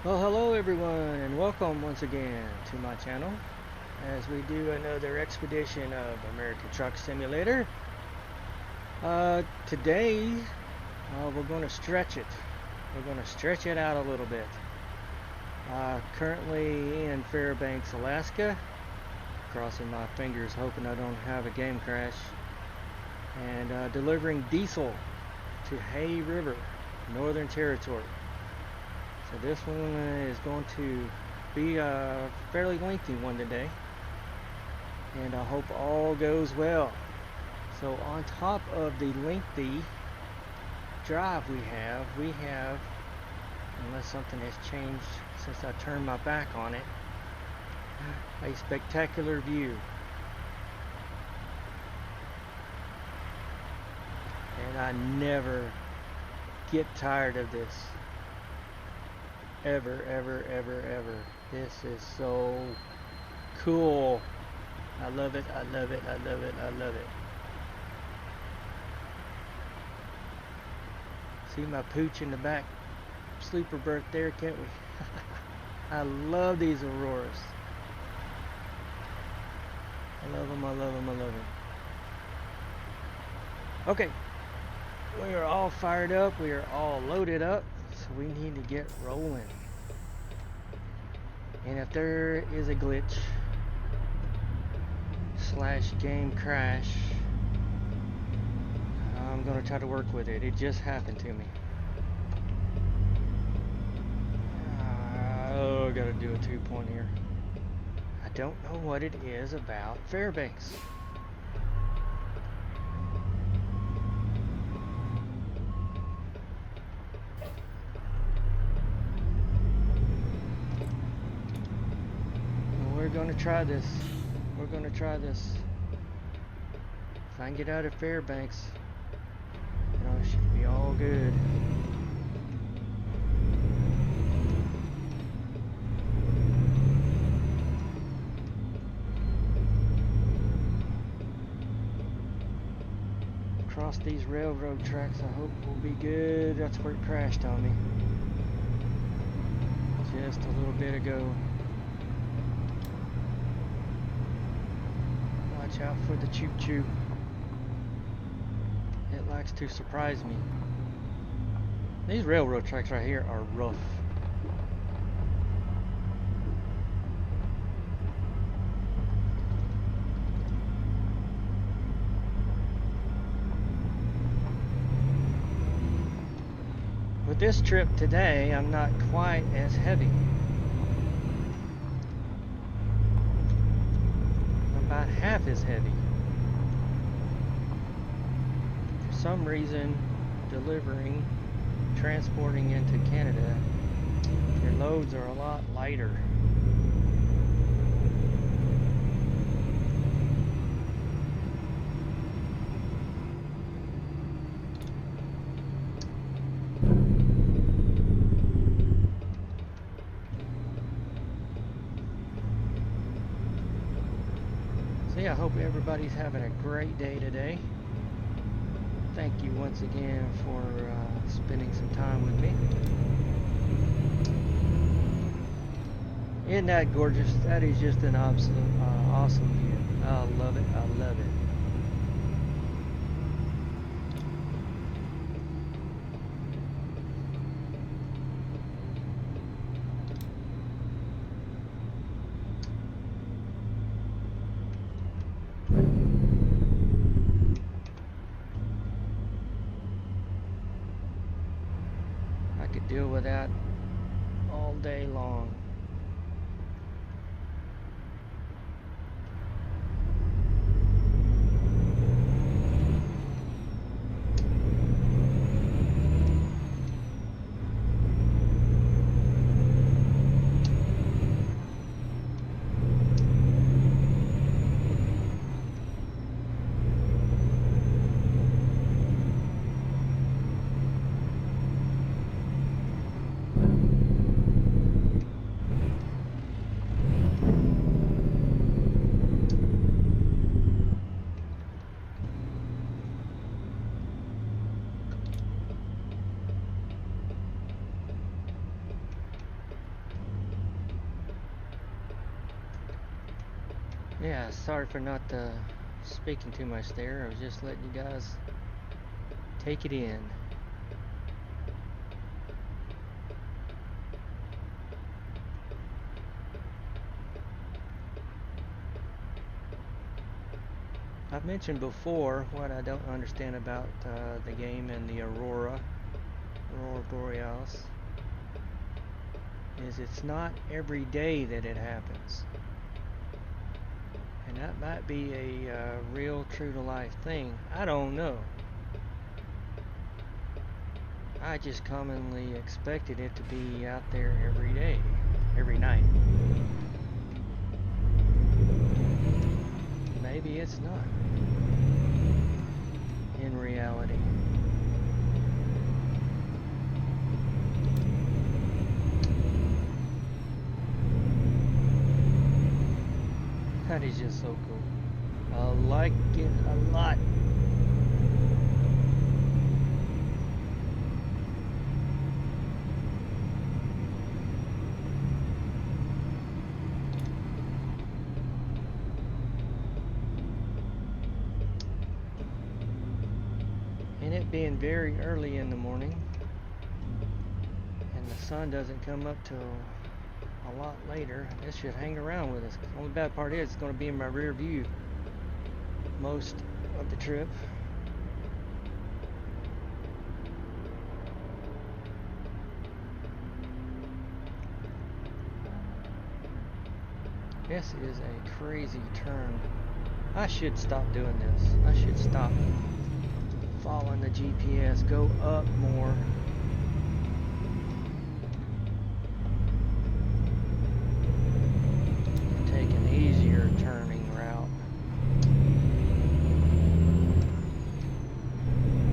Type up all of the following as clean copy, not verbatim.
Well, hello everyone, and welcome once again to my channel as we do another expedition of American Truck Simulator. Today, we're going to stretch it. We're going to stretch it out a little bit. Currently in Fairbanks, Alaska, crossing my fingers hoping I don't have a game crash, and delivering diesel to Hay River, Northern Territory. So this one is going to be a fairly lengthy one today, and I hope all goes well. So on top of the lengthy drive we have, unless something has changed since I turned my back on it, a spectacular view. And I never get tired of this. Ever. This is so cool. I love it. See my pooch in the back sleeper berth there, can't we? I love these Auroras. I love them. Okay, we are all fired up. We are all loaded up. So we need to get rolling. And if there is a glitch / game crash, I'm gonna try to work with it. It just happened to me. Oh, gotta do a 2-point here. I don't know what it is about Fairbanks. We're gonna try this. If I can get out of Fairbanks, it should be all good. Across these railroad tracks, I hope we'll be good. That's where it crashed on me just a little bit ago. Watch out for the choo-choo. It likes to surprise me. These railroad tracks right here are rough. With this trip today, I'm not quite as heavy. About half as heavy. For some reason, transporting into Canada, your loads are a lot lighter. I hope everybody's having a great day today. Thank you once again for spending some time with me. Isn't that gorgeous? That is just an absolute awesome view. I love it. Deal with that all day long. Yeah, sorry for not speaking too much there. I was just letting you guys take it in. I've mentioned before what I don't understand about the game and the Aurora Borealis is it's not every day that it happens. And that might be a real true-to-life thing. I don't know. I just commonly expected it to be out there every day, every night. Maybe it's not in reality. That is just so cool. I like it a lot. And it being very early in the morning, and the sun doesn't come up till a lot later, this should hang around with us. The only bad part is it's going to be in my rear view most of the trip. This is a crazy turn. I should stop doing this. I should stop following the GPS, go up more. Take an easier turning route.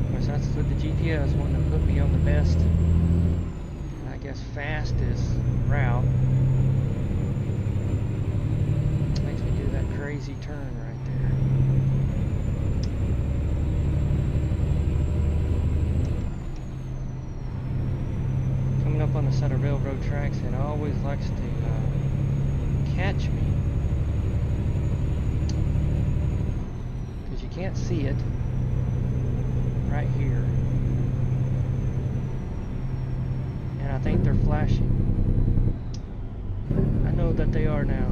Of course, that's what the GPS wanted to put me on the best, I guess, fastest route. Makes me do that crazy turn right there. Coming up on the side of railroad tracks, it always likes to catch me, because you can't see it right here, and I think they're flashing. I know that they are now.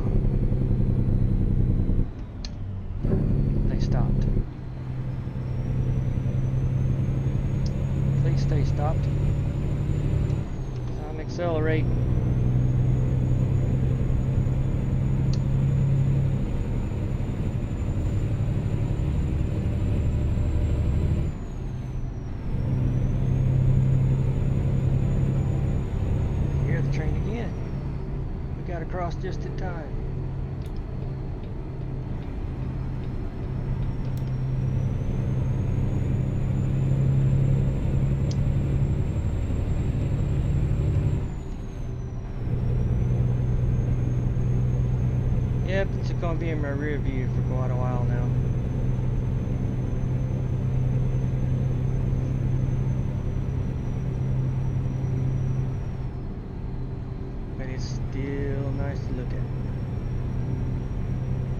They stopped. Please stay stopped. I'm accelerating. Here's the train again. We got across just in time. Yep, it's going to be in my rear view for quite a while now. But it's still nice to look at.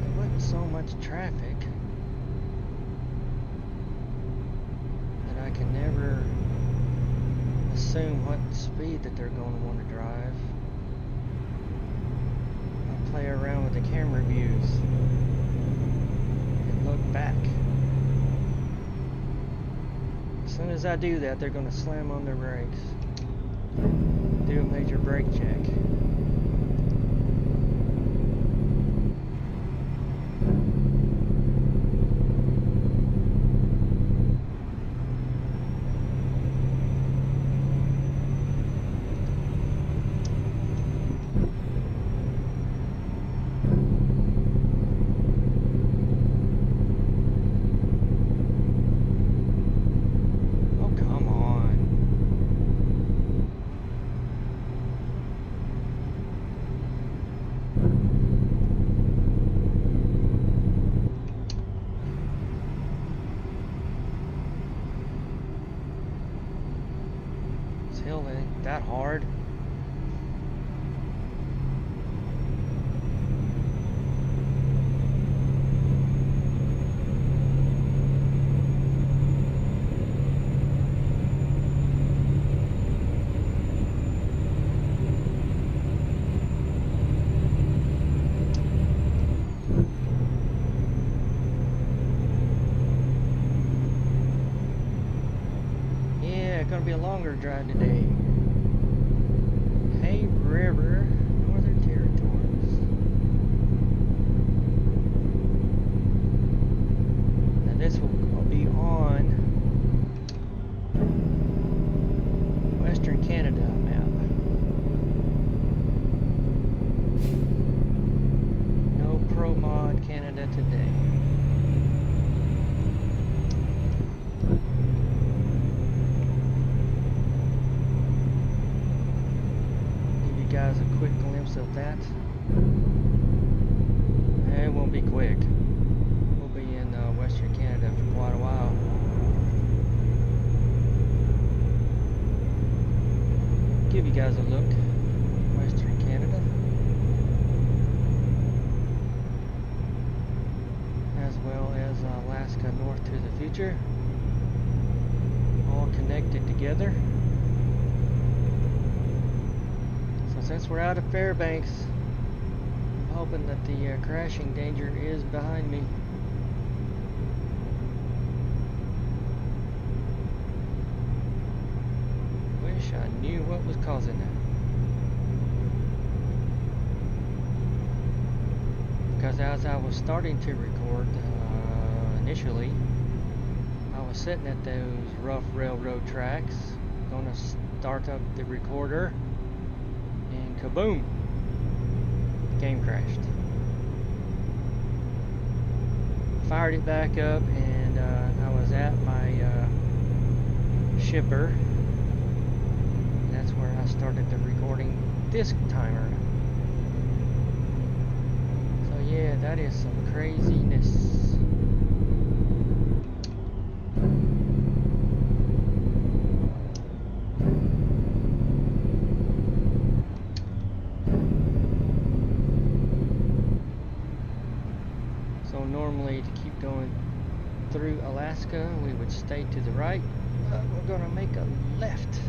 There wasn't so much traffic that I can never assume what speed that they're going to want to drive. Play around with the camera views and look back. As soon as I do that, they're going to slam on their brakes, do a major brake check. longer drive today. Hay River, Northern Territories. And this will be on Western Canada map. No Pro Mod Canada today. Guys, a quick glimpse of that. It won't be quick. We'll be in Western Canada for quite a while. Give you guys a look. Western Canada, as well as Alaska north to the future, all connected together. Since we're out of Fairbanks, I'm hoping that the crashing danger is behind me. Wish I knew what was causing that. Because as I was starting to record initially, I was sitting at those rough railroad tracks, gonna start up the recorder. Kaboom! Game crashed. Fired it back up, and I was at my shipper. That's where I started the recording this timer. So yeah, that is some craziness. Normally, to keep going through Alaska, we would stay to the right, but we're going to make a left.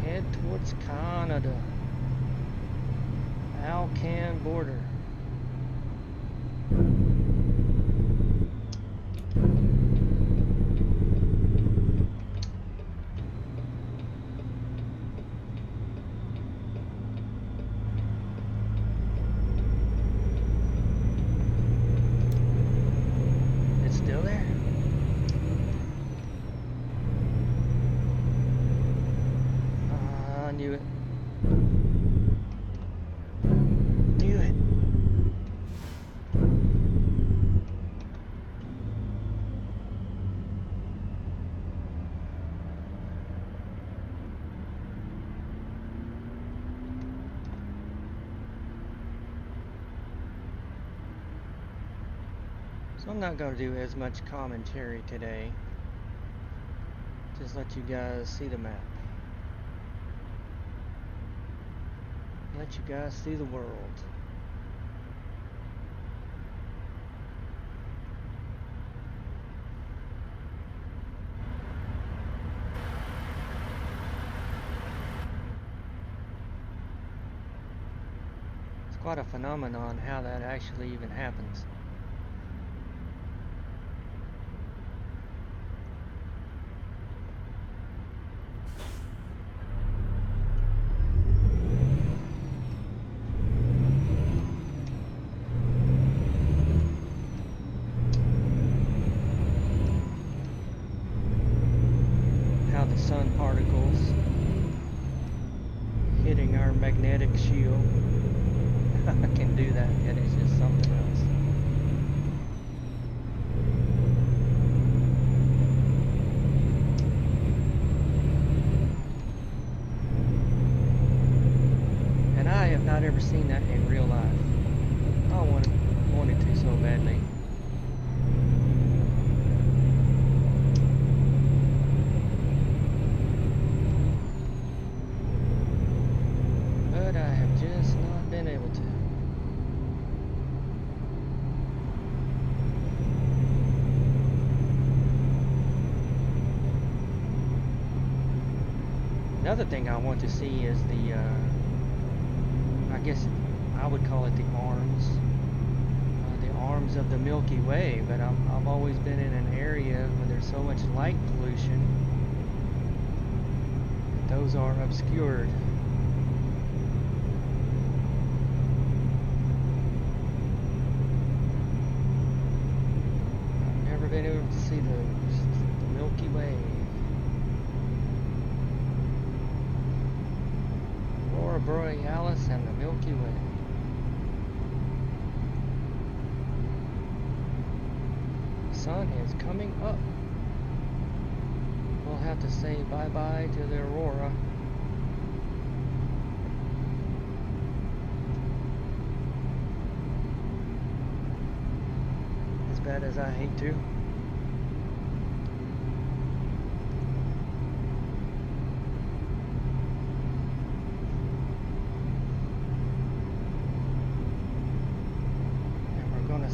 Head towards Canada. Alcan border. So I'm not going to do as much commentary today. Just let you guys see the map. Let you guys see the world. It's quite a phenomenon how that actually even happens. Sun particles hitting our magnetic shield. I can do that, yet it's just something else. And I have not ever seen that in real life. I wanted to so badly. Another thing I want to see is the, I guess I would call it the arms arms of the Milky Way, but I've always been in an area where there's so much light pollution that those are obscured. I've never been able to see the Milky Way. Aurora Borealis and the Milky Way. Sun is coming up. We'll have to say bye-bye to the aurora. As bad as I hate to.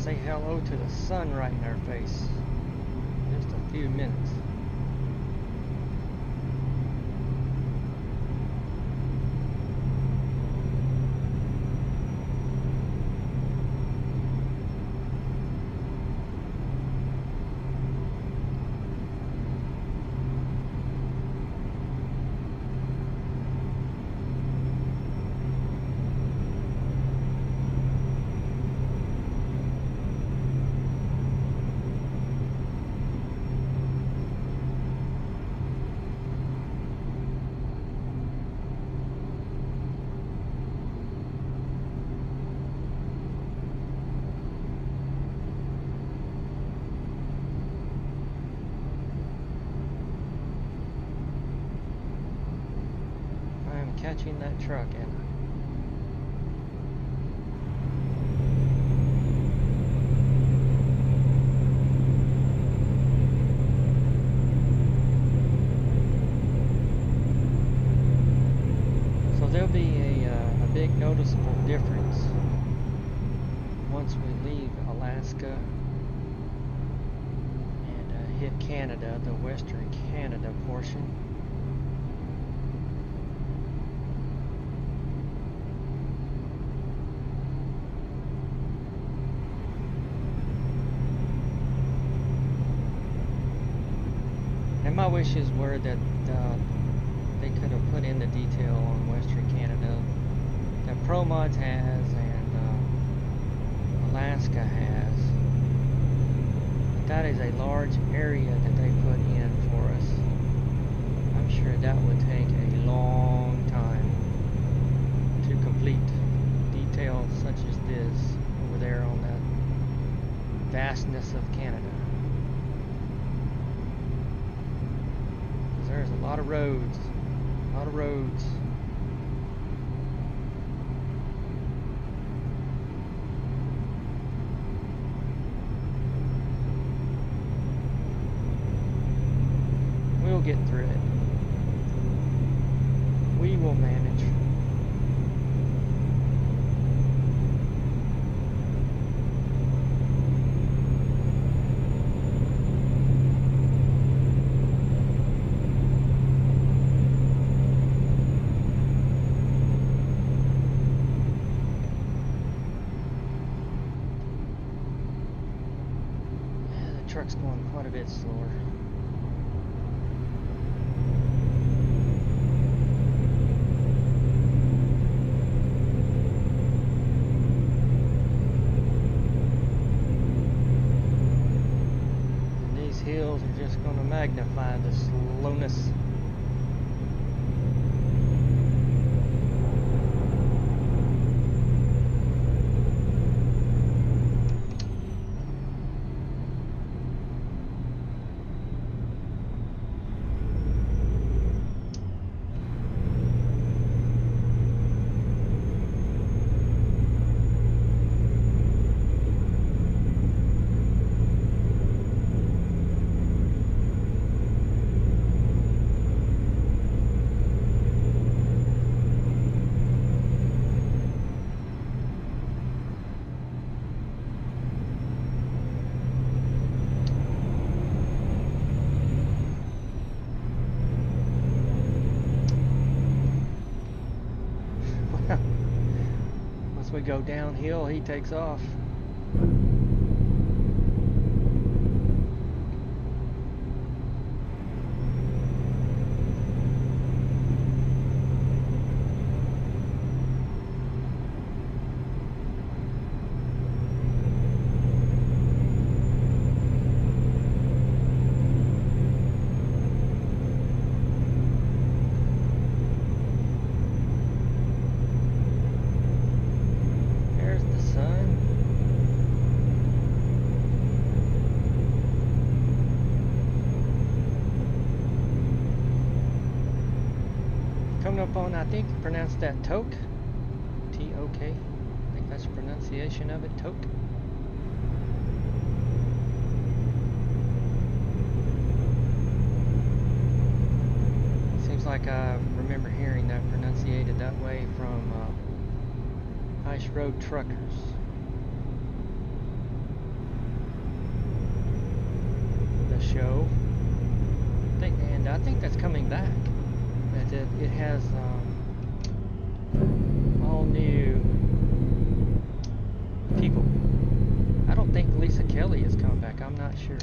Say hello to the sun right in our face. Just a few minutes. Catching that truck in. So there'll be a big noticeable difference once we leave Alaska and hit Canada, the western Canada portion. My wishes were that they could have put in the detail on Western Canada that ProMods has and Alaska has. But that is a large area that they put in for us. I'm sure that would take a long time to complete details such as this over there on that vastness of Canada. There's a lot of roads, a lot of roads. We'll get through it. We will manage. Truck's going quite a bit slower. And these hills are just going to magnify the slowness. We go downhill, he takes off. Coming up on, I think you pronounce that Toke. T-O-K. I think that's the pronunciation of it, Toke. Seems like I remember hearing that pronunciated that way from Ice Road Truckers. The show. I think that's coming back. It has all new people. I don't think Lisa Kelly is coming back. I'm not sure.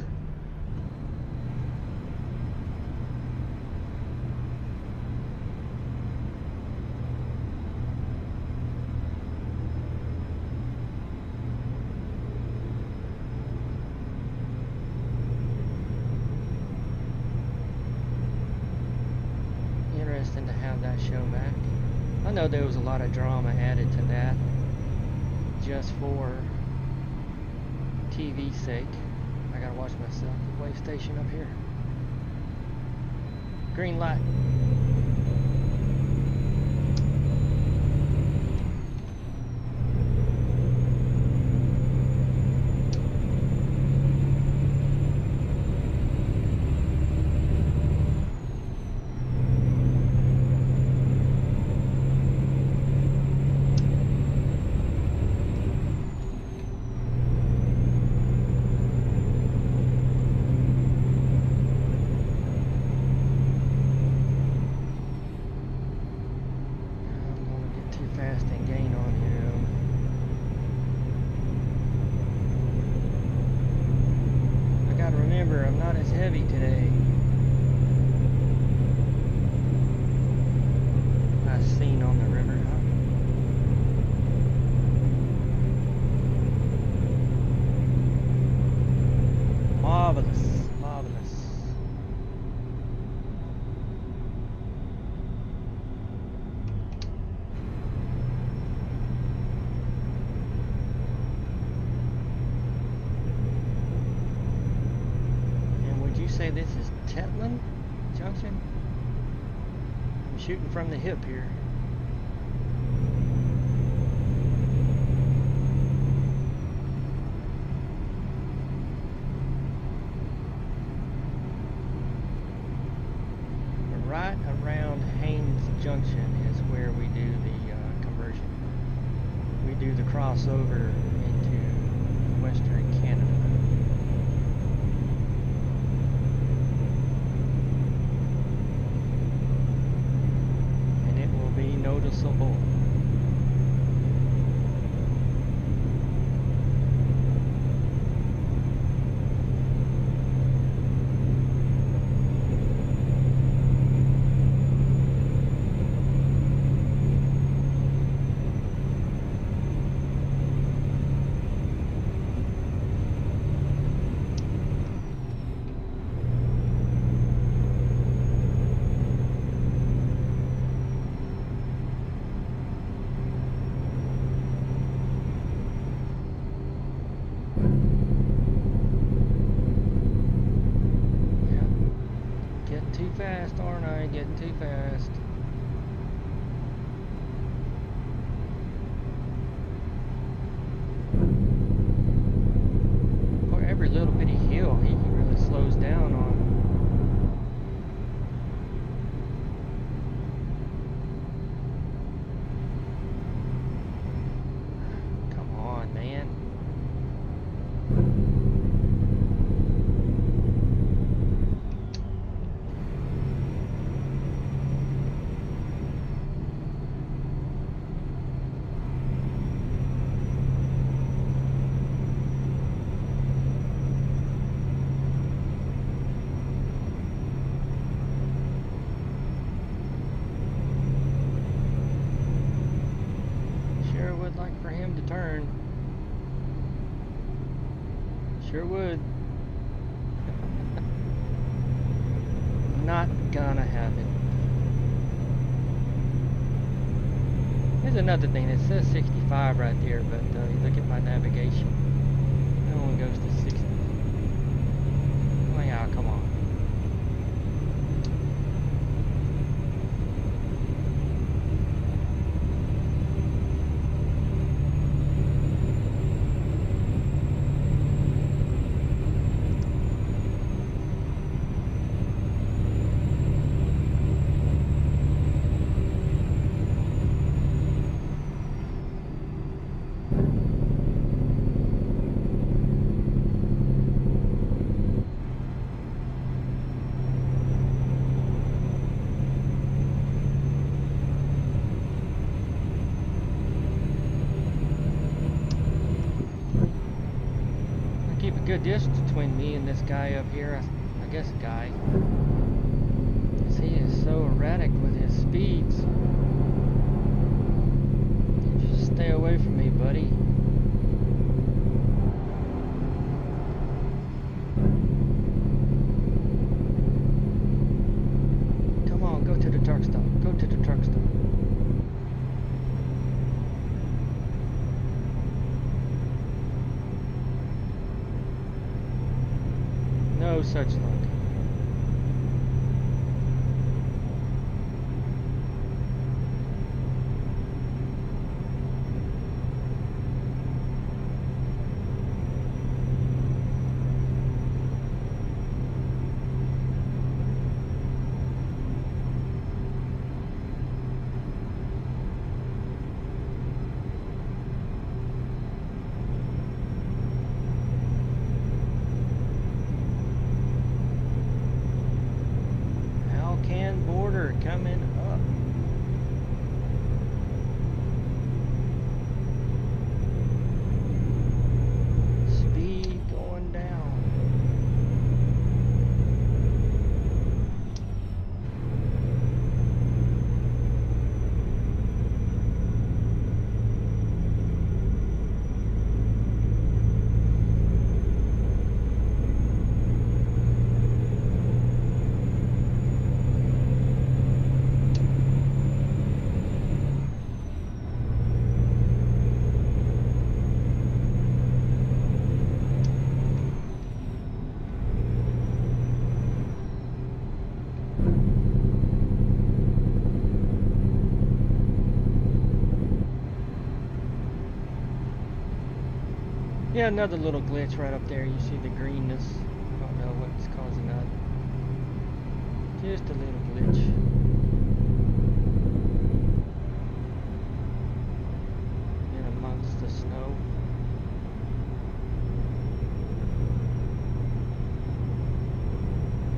To have that show back. I know there was a lot of drama added to that just for TV's sake. I gotta watch myself. The wave station up here. Green light. This is Tetland Junction. I'm shooting from the hip here. Right around Haynes Junction is where we do the conversion. We do the crossover into Western Canada. Noticeable. Fast, aren't I? Getting too fast. For every little bitty hill, he really slows down on. Come on, man. Turn. Sure would. Not gonna happen. Here's another thing. It says 65 right there, but you look at my navigation. It only goes to 60. Oh yeah, come on. good distance between me and this guy up here. I guess guy. 'Cause he is so erratic with his speeds. Just stay away from me, buddy. Come on, go to the truck stop. Go to the truck stop. No such luck. Coming up. Speed going down. Yeah, another little glitch right up there. You see the greenness. I don't know what's causing that. Just a little glitch. In amongst the snow.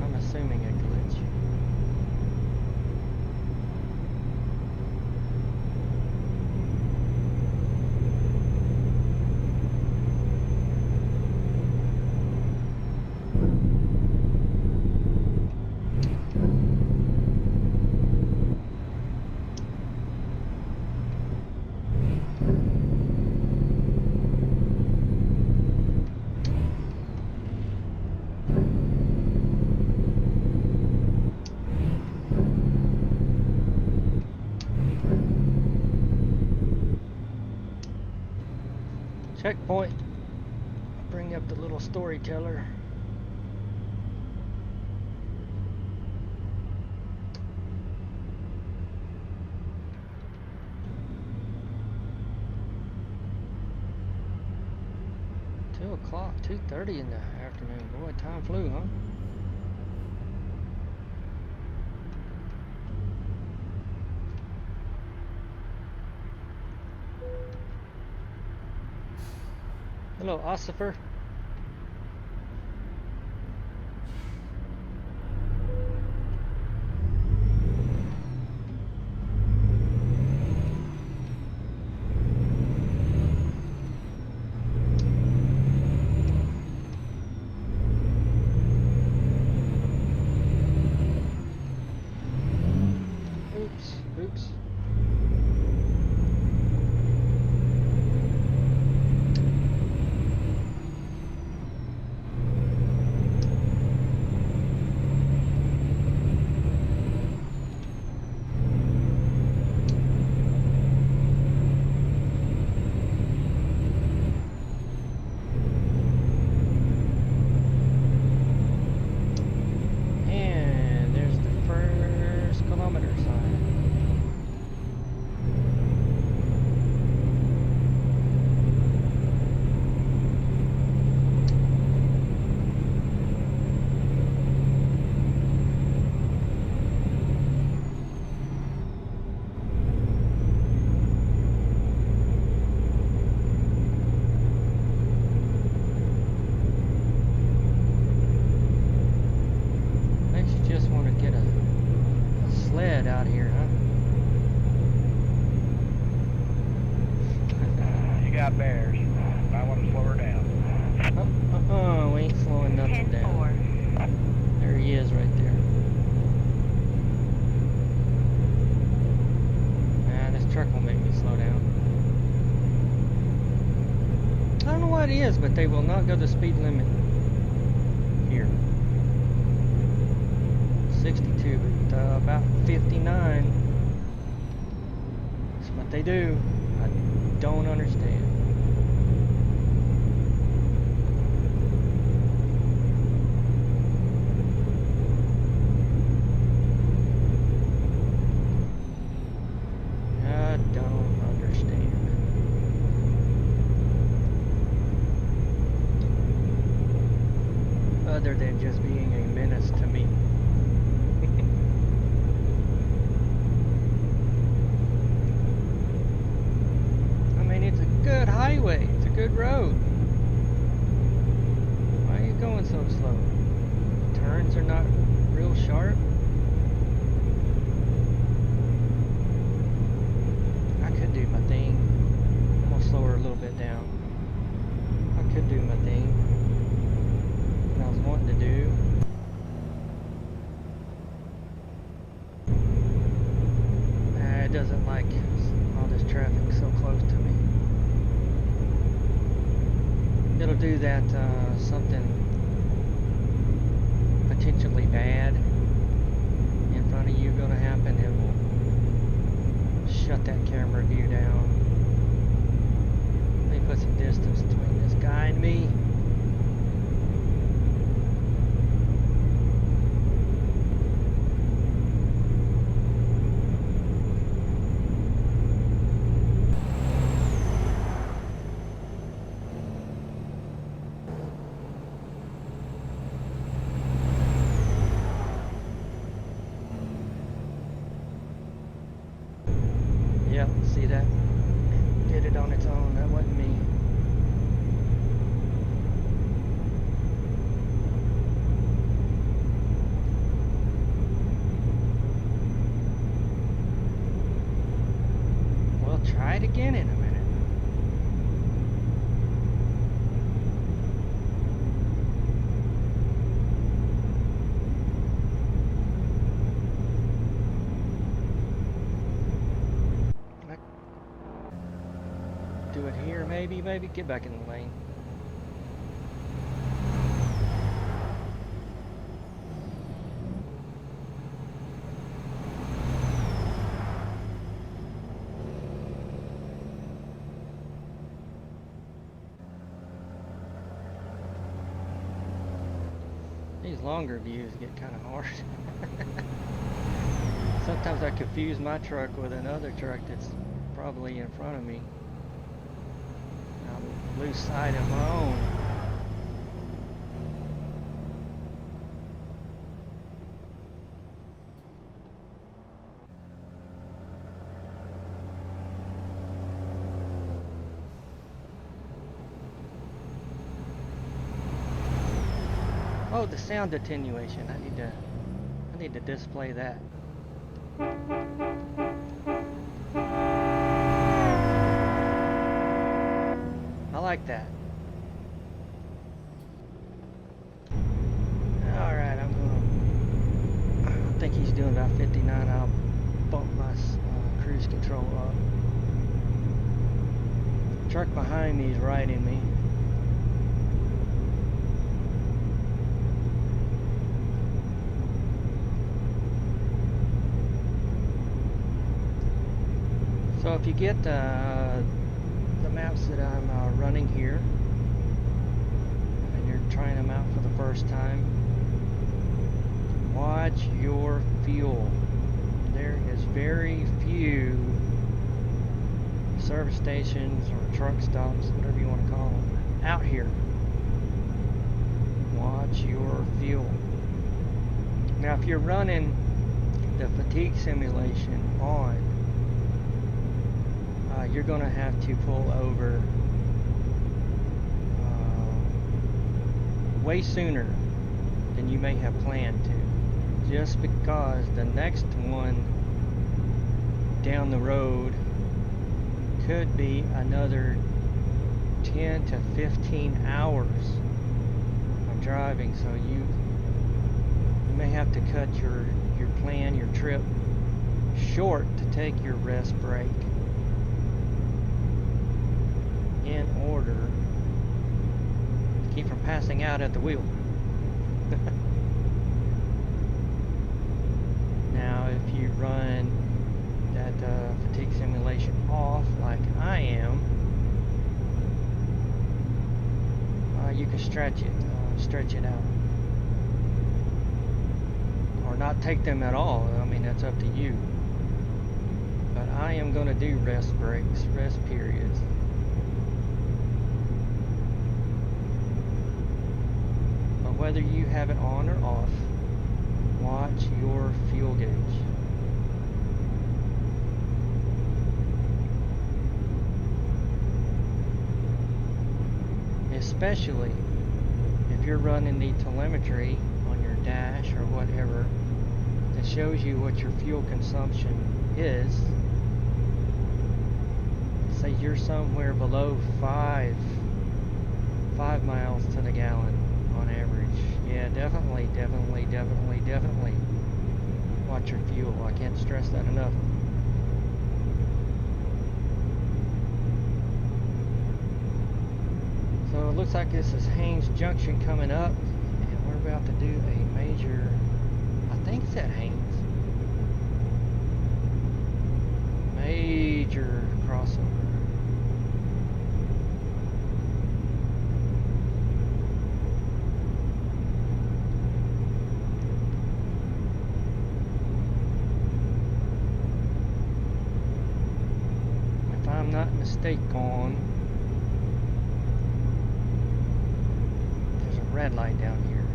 I'm assuming a glitch. Checkpoint. Bring up the little storyteller. O'clock, 2:30 in the afternoon. Boy, time flew, huh? Hello, Ossifer. Oops. him down. There he is right there. Man, this truck will make me slow down. I don't know what it is, but they will not go the speed limit here. 62, but about 59. That's what they do. I don't understand. I don't understand. Other than just being a menace to me. I mean, it's a good highway. It's a good road. Why are you going so slow? Turns are not real sharp. I could do my thing. I'm gonna slow her a little bit down. I could do my thing I was wanting to do. It doesn't like all this traffic so close to me. It'll do that something potentially bad in front of you gonna happen. It will shut that camera view down. Let me put some distance between this guy and me. Yep, see that? It did it on its own. That wasn't me. We'll try it again in a minute. Do it here, maybe get back in the lane. These longer views get kind of hard. Sometimes I confuse my truck with another truck that's probably in front of me. I'll lose sight of my own. Oh, the sound attenuation. I need to display that. I like that. Alright, I think he's doing about 59. I'll bump my cruise control up. The truck behind me is riding me. So if you get the maps that I'm running here, and you're trying them out for the first time, watch your fuel. There is very few service stations or truck stops, whatever you want to call them, out here. Watch your fuel. Now if you're running the fatigue simulation on, you're going to have to pull over way sooner than you may have planned to, just because the next one down the road could be another 10 to 15 hours of driving, so you may have to cut your plan, your trip short to take your rest break in order to keep from passing out at the wheel. Now, if you run that fatigue simulation off like I am, you can stretch it out, or not take them at all. I mean, that's up to you. But I am going to do rest breaks, rest periods. But whether you have it on or off, watch your fuel gauge. Especially if you're running the telemetry on your dash or whatever that shows you what your fuel consumption is. Say you're somewhere below 5 miles to the gallon on average. Yeah, definitely watch your fuel. I can't stress that enough. So it looks like this is Haynes Junction coming up, and we're about to do a major, I think it's at Haynes, major crossover. If I'm not mistaken, red light down here,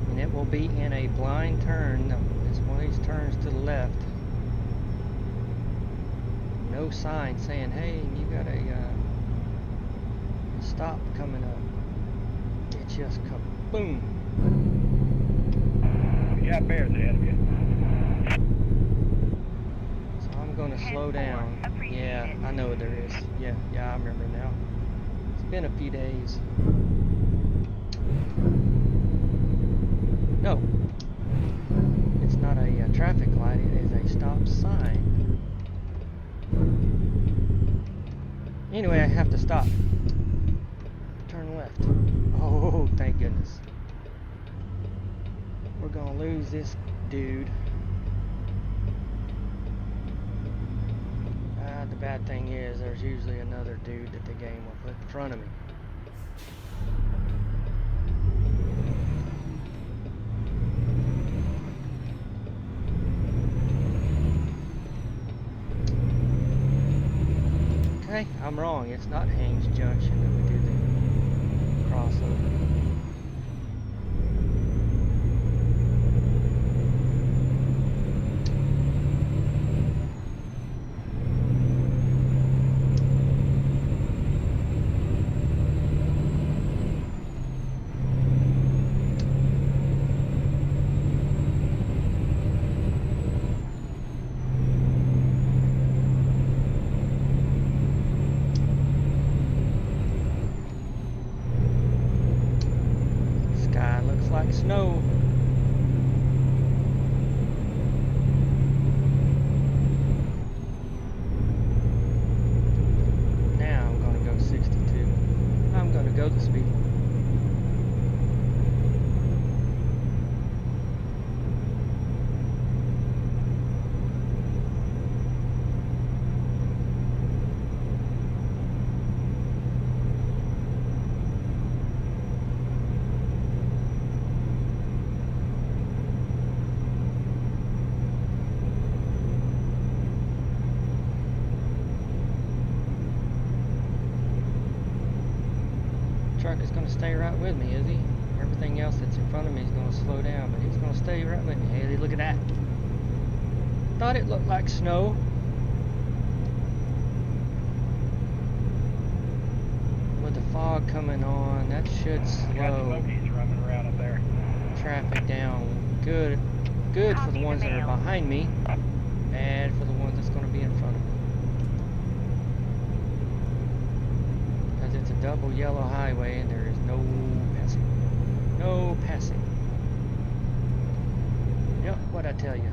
and it will be in a blind turn. It's one of these turns to the left. No sign saying, hey, you got a stop coming up. It just kaboom. You got bears ahead of you. So I'm going to slow down. Yeah, I know there is. Yeah, I remember now. Been a few days. No, it's not a traffic light, it is a stop sign. Anyway, I have to stop. Turn left. Oh, thank goodness. We're gonna lose this dude. The bad thing is there's usually another dude that the game will put in front of me. Okay, I'm wrong. It's not Haynes Junction that we do the crossover. Snow. Now I'm going to go 62. I'm going to go the speed limit. Truck is going to stay right with me, is he? Everything else that's in front of me is going to slow down, but he's going to stay right with me. Hey, look at that. Thought it looked like snow. With the fog coming on, that should slow running up there. Traffic down. Good for the ones that are behind me. Bad for the ones that's going to be in front of me. Because it's a double yellow highway and there is no passing. No passing. Yep, what'd I tell you?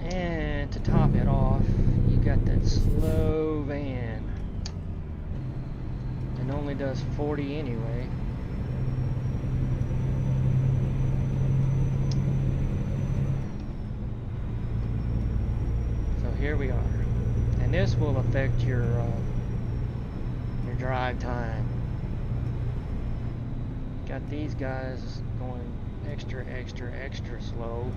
And to top it off, you got that slow van. It only does 40 anyway. So here we are. And this will affect your drive time. Got these guys going extra slow.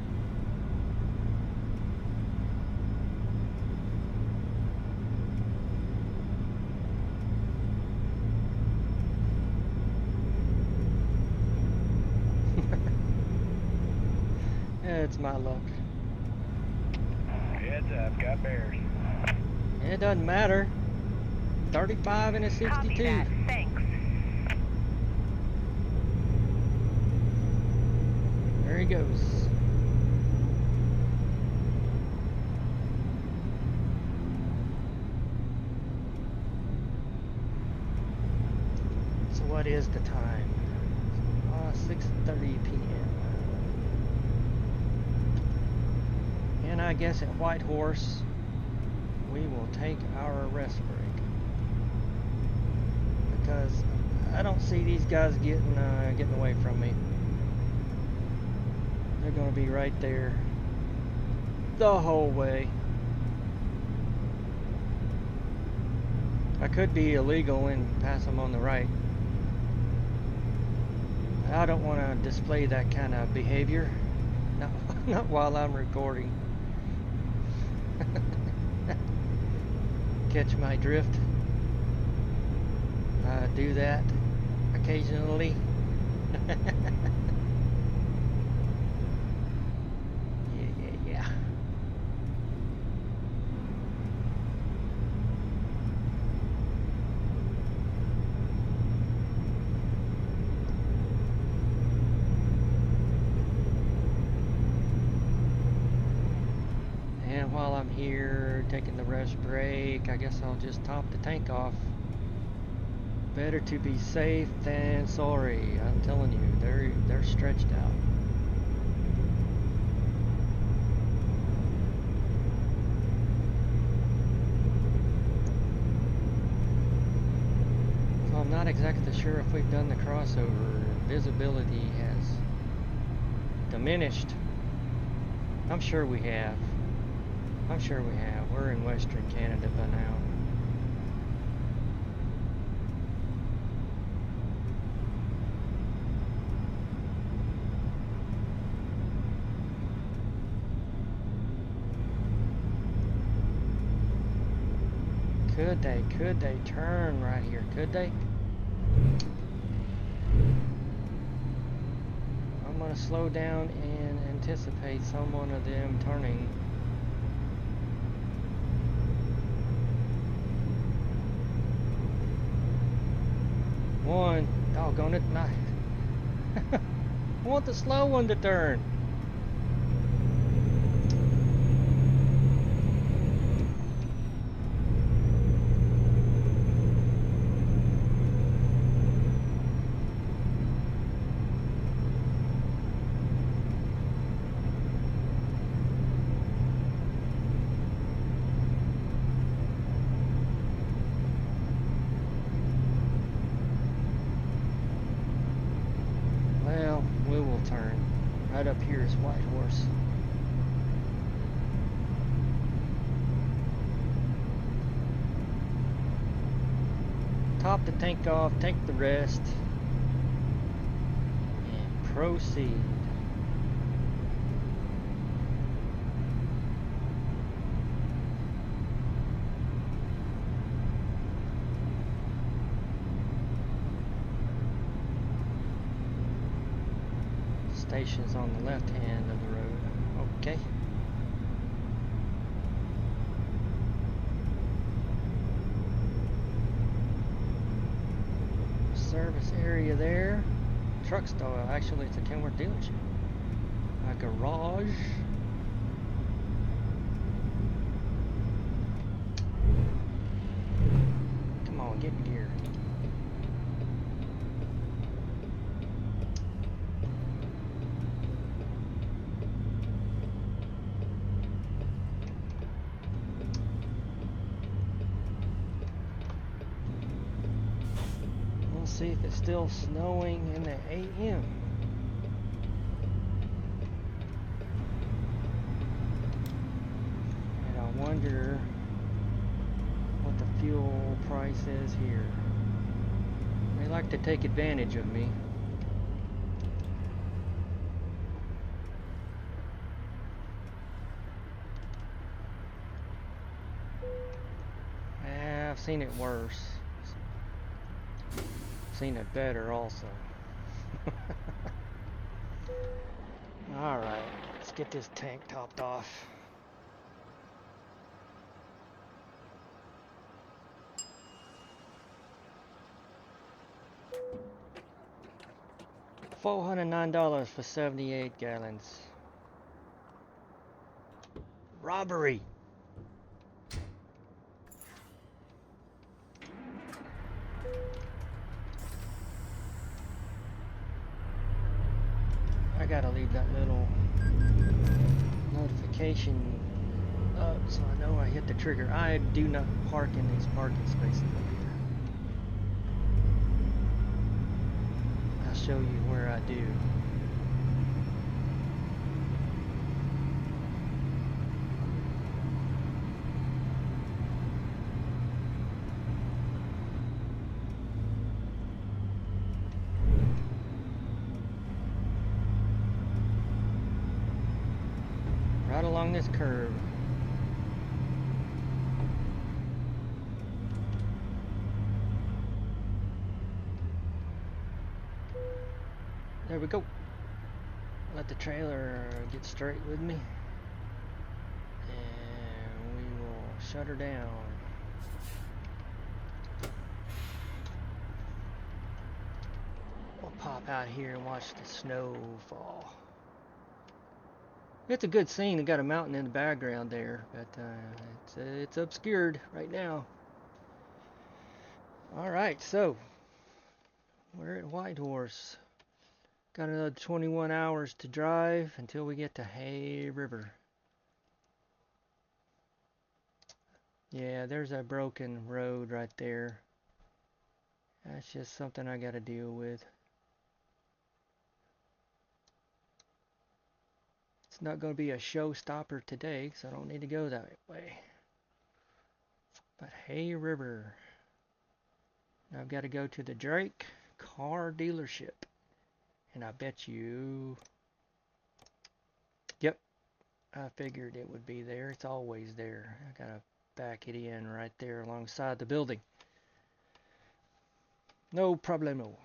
It's my luck. Heads up, got bears. It doesn't matter. 35 and a 62. Copy that. Thanks. There he goes. So what is the time? 6:30 p.m. And I guess at Whitehorse we will take our rest break. Because I don't see these guys getting away from me. They're going to be right there the whole way. I could be illegal and pass them on the right. I don't want to display that kind of behavior. Not while I'm recording. Catch my drift. Do that occasionally. Yeah. And while I'm here taking the rest break, I guess I'll just top the tank off. Better to be safe than sorry. I'm telling you, they're stretched out. So I'm not exactly sure if we've done the crossover. Visibility has diminished. I'm sure we have. We're in Western Canada by now. Could they turn right here? Could they? I'm gonna slow down and anticipate someone of them turning. One, doggone it, not. I want the slow one to turn. Right up here is Whitehorse. Top the tank off, take the rest, and proceed. Station's on the left hand of the road. Okay. Service area there. Truck stop. Actually, it's a Kenworth dealership. A garage. on, get in gear. We'll see if it's still snowing in the AM. And I wonder what the fuel price is here. They like to take advantage of me. I've seen it worse. Seen it better also. Alright, let's get this tank topped off. $409 for 78 gallons. Robbery! I gotta leave that little notification up so I know I hit the trigger. I do not park in these parking spaces up here. I'll show you where I do. Right along this curve. There we go. Let the trailer get straight with me. And we will shut her down. We'll pop out here and watch the snow fall. It's a good scene. It got a mountain in the background there, but it's obscured right now. All right, so we're at Whitehorse. Got another 21 hours to drive until we get to Hay River. Yeah, there's a broken road right there. That's just something I got to deal with. It's not going to be a showstopper today, because I don't need to go that way. But Hay River. Now I've got to go to the Drake car dealership. And I bet you... Yep. I figured it would be there. It's always there. I got to back it in right there alongside the building. No problemo.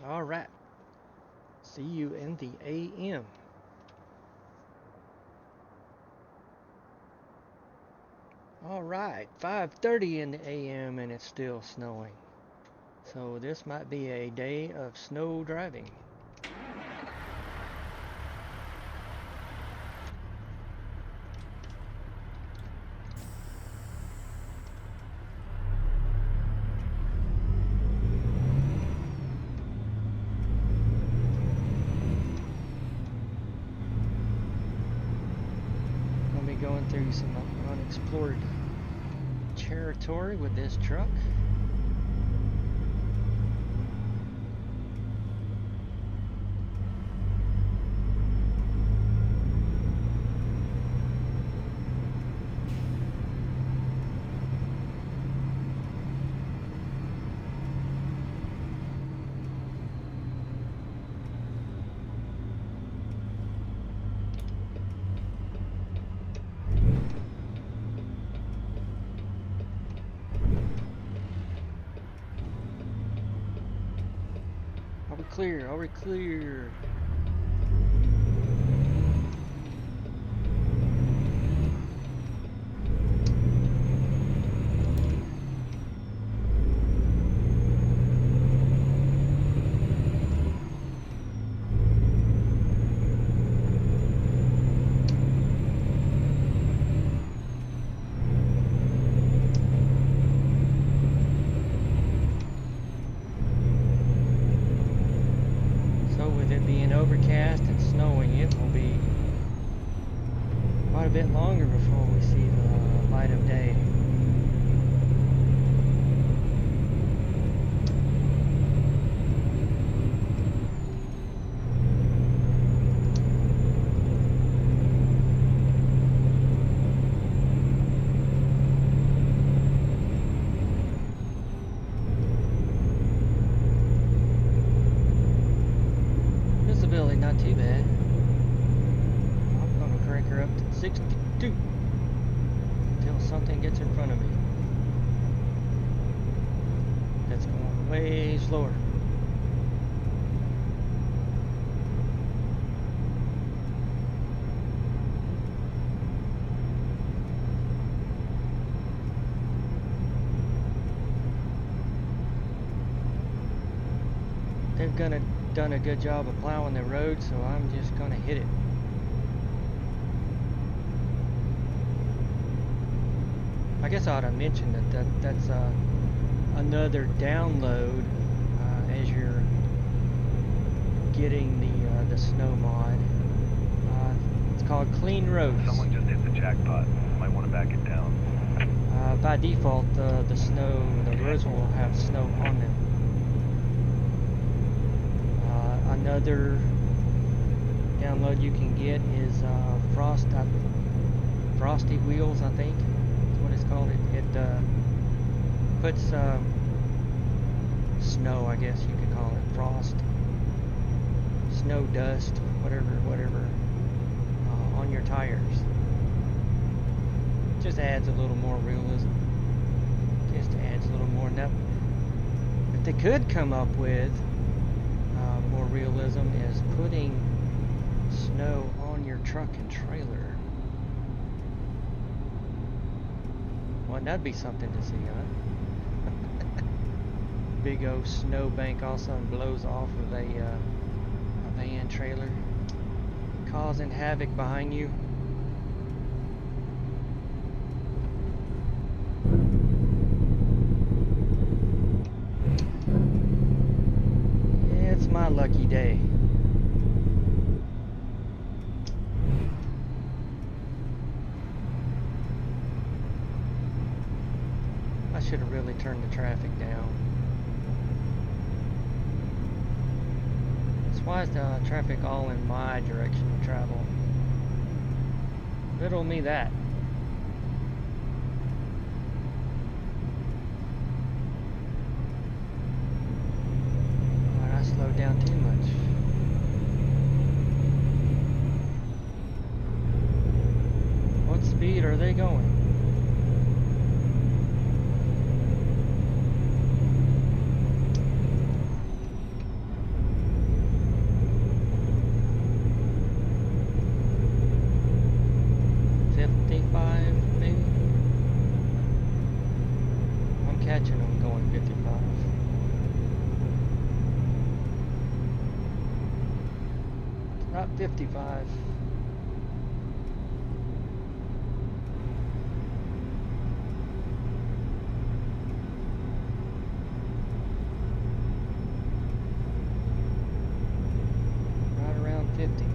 Alright. See you in the AM. Alright, 5:30 in the AM and it's still snowing. So this might be a day of snow driving. Going through some unexplored territory with this truck. Clear, are we clear? bit longer before we see the light of day. Visibility not too bad. I'm gonna crank her up to 62 until something gets in front of me. That's going way slower. They've done a good job of plowing the road, so I'm just gonna hit it. I guess I ought to mention that's another download as you're getting the snow mod. It's called Clean Roads. Someone just hit the jackpot. Might want to back it down. By default, the roads will have snow on them. Another download you can get is Frosty Wheels, I think is what it's called. It puts snow, I guess you could call it, frost, snow dust, whatever, on your tires. Just adds a little more realism. Just adds a little more. Now, if they could come up with more realism, is putting snow on your truck and trailer. Well, that'd be something to see, huh? Big old snow bank all of a sudden blows off of a van trailer, causing havoc behind you. It's my lucky day. I should have really turned the traffic down. Why is the traffic all in my direction of travel? Riddle me that. I slowed down too much. What speed are they going? Catching them going 55. It's not 55. Right around 50.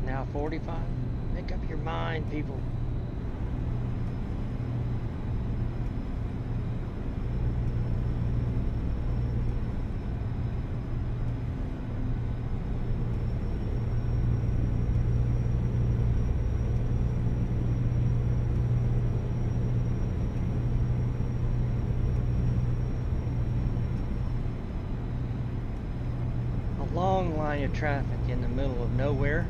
Now 45. Make up your mind, people. A long line of traffic in the middle of nowhere.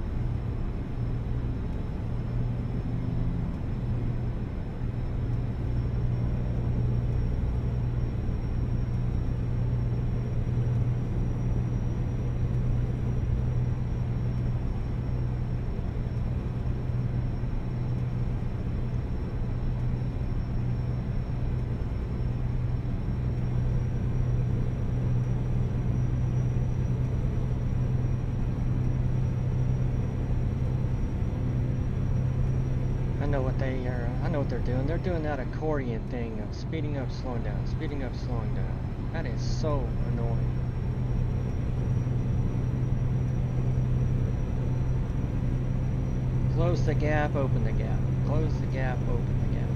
know what they are. I know what they're doing. They're doing that accordion thing of speeding up, slowing down, speeding up, slowing down. That is so annoying. Close the gap, open the gap. Close the gap, open the gap.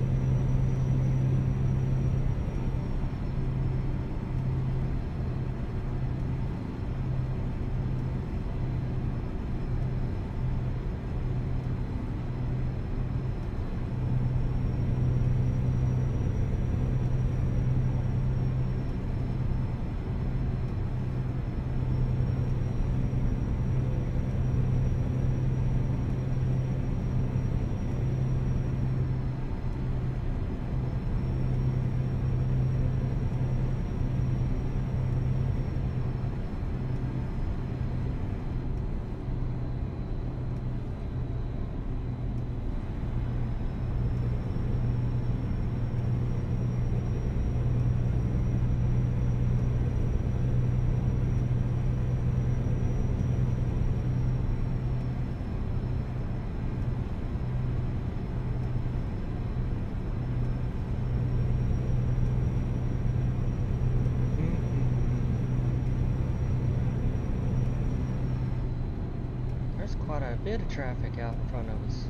Quite a bit of traffic out in front of us.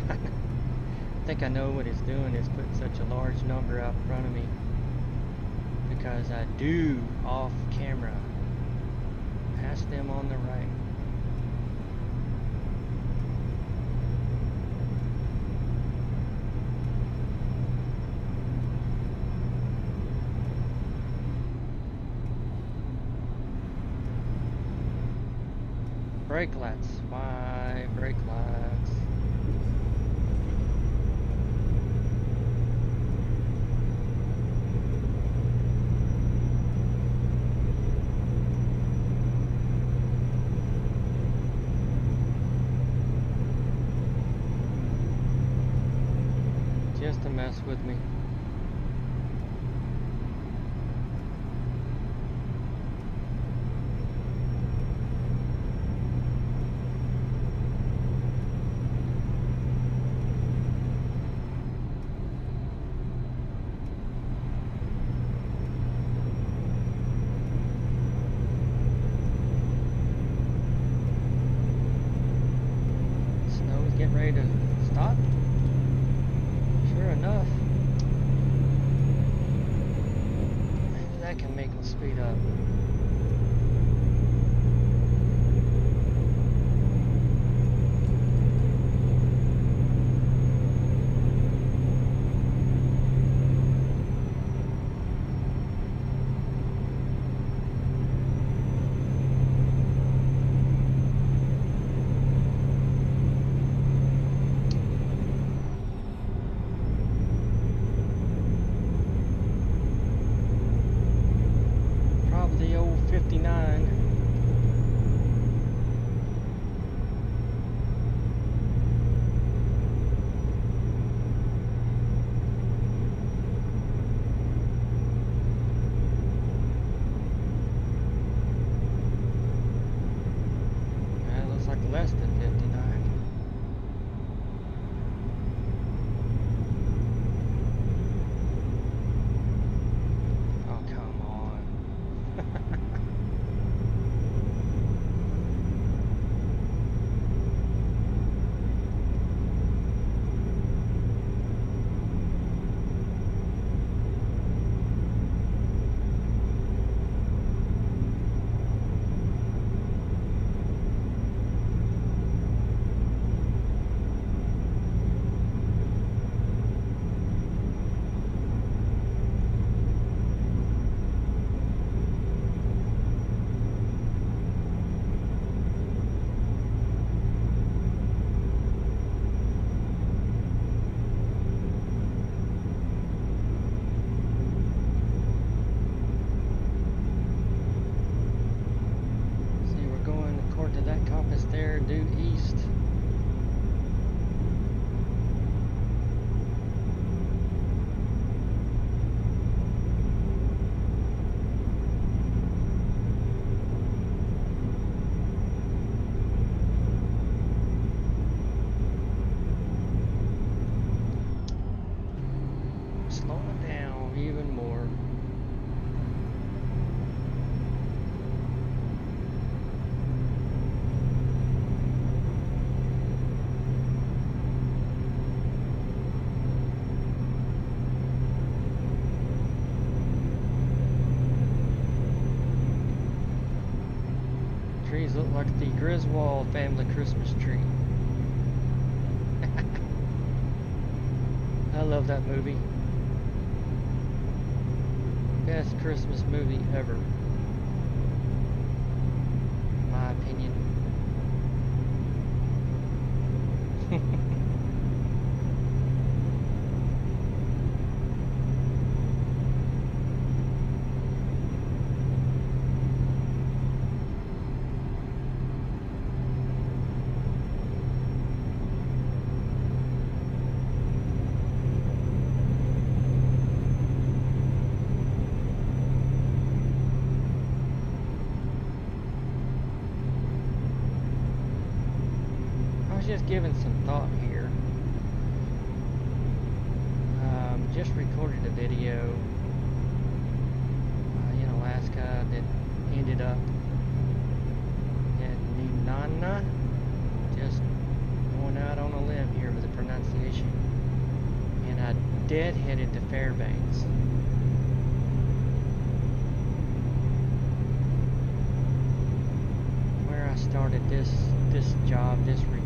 I think I know what he's doing is putting such a large number out in front of me because I do off camera pass them on the right. Brake lights. Why brake lights? Just to mess with me. Ready to stop? Sure enough. Maybe that can make them speed up. Trees look like the Griswold family Christmas tree. I love that movie. Best Christmas movie ever. In my opinion. Just giving some thought here. Just recorded a video in Alaska that ended up at Nener. Just going out on a limb here with the pronunciation. And I deadheaded to Fairbanks. Where I started this job, this recording.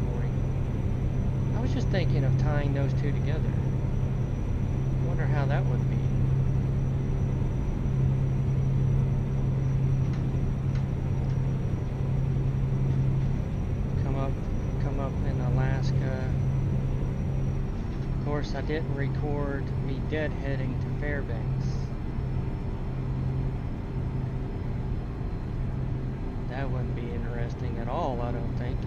I was just thinking of tying those two together. I wonder how that would be. Come up in Alaska. Of course, I didn't record me deadheading to Fairbanks. That wouldn't be interesting at all, I don't think.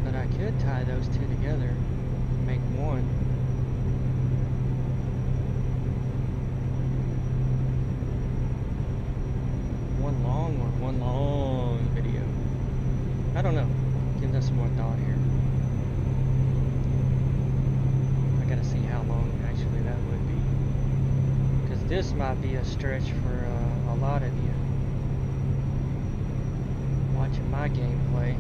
But I could tie those two together, make one. One long video. I don't know. Give that some more thought here. I gotta see how long actually that would be. Because this might be a stretch for a lot of you watching my gameplay.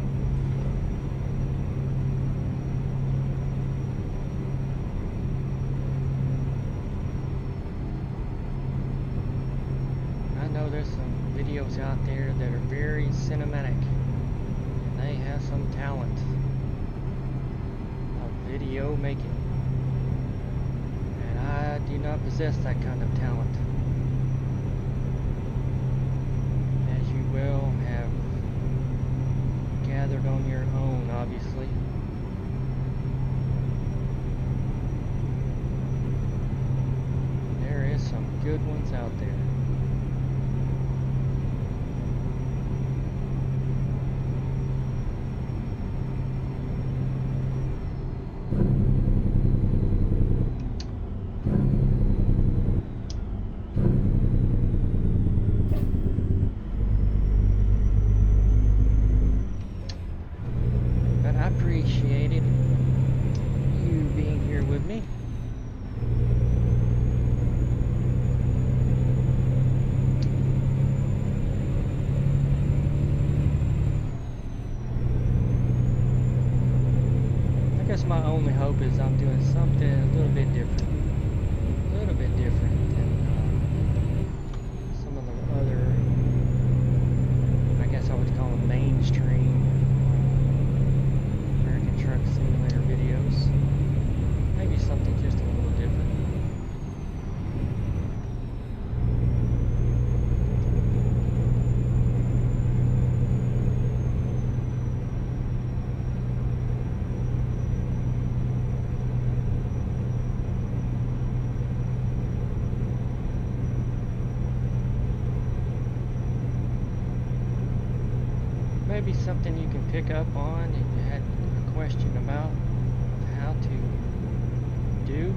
There's some videos out there that are very cinematic, and they have some talent of video making, and I do not possess that kind of talent, as you will have gathered on your own, obviously. There is some good ones out there. My only hope is I'm doing something a little bit different than some of the other, I guess I would call them mainstream American Truck Simulator videos. Maybe something just a little different. Maybe something you can pick up on if you had a question about how to do.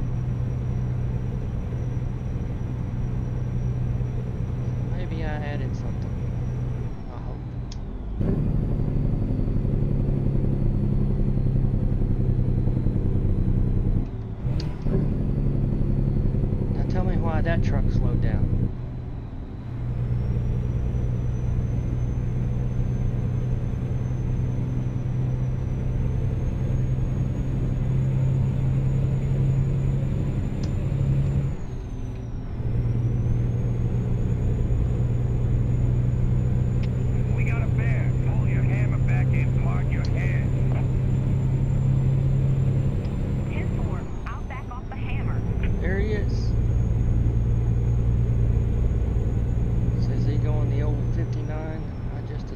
Maybe I added something. I hope. Now tell me why that truck slowed down.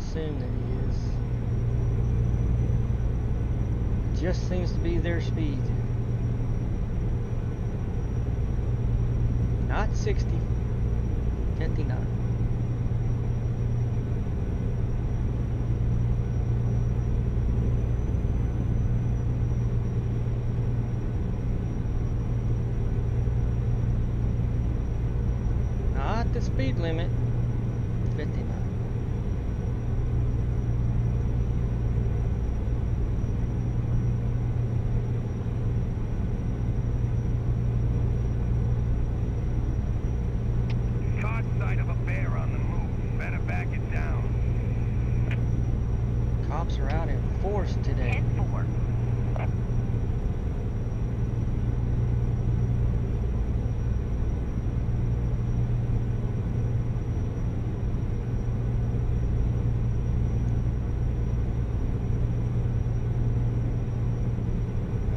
assume that he is. It just seems to be their speed. Not 60. 59. Not the speed limit. 59. Caught sight of a bear on the move. Better back it down. Cops are out in force today. 10-4.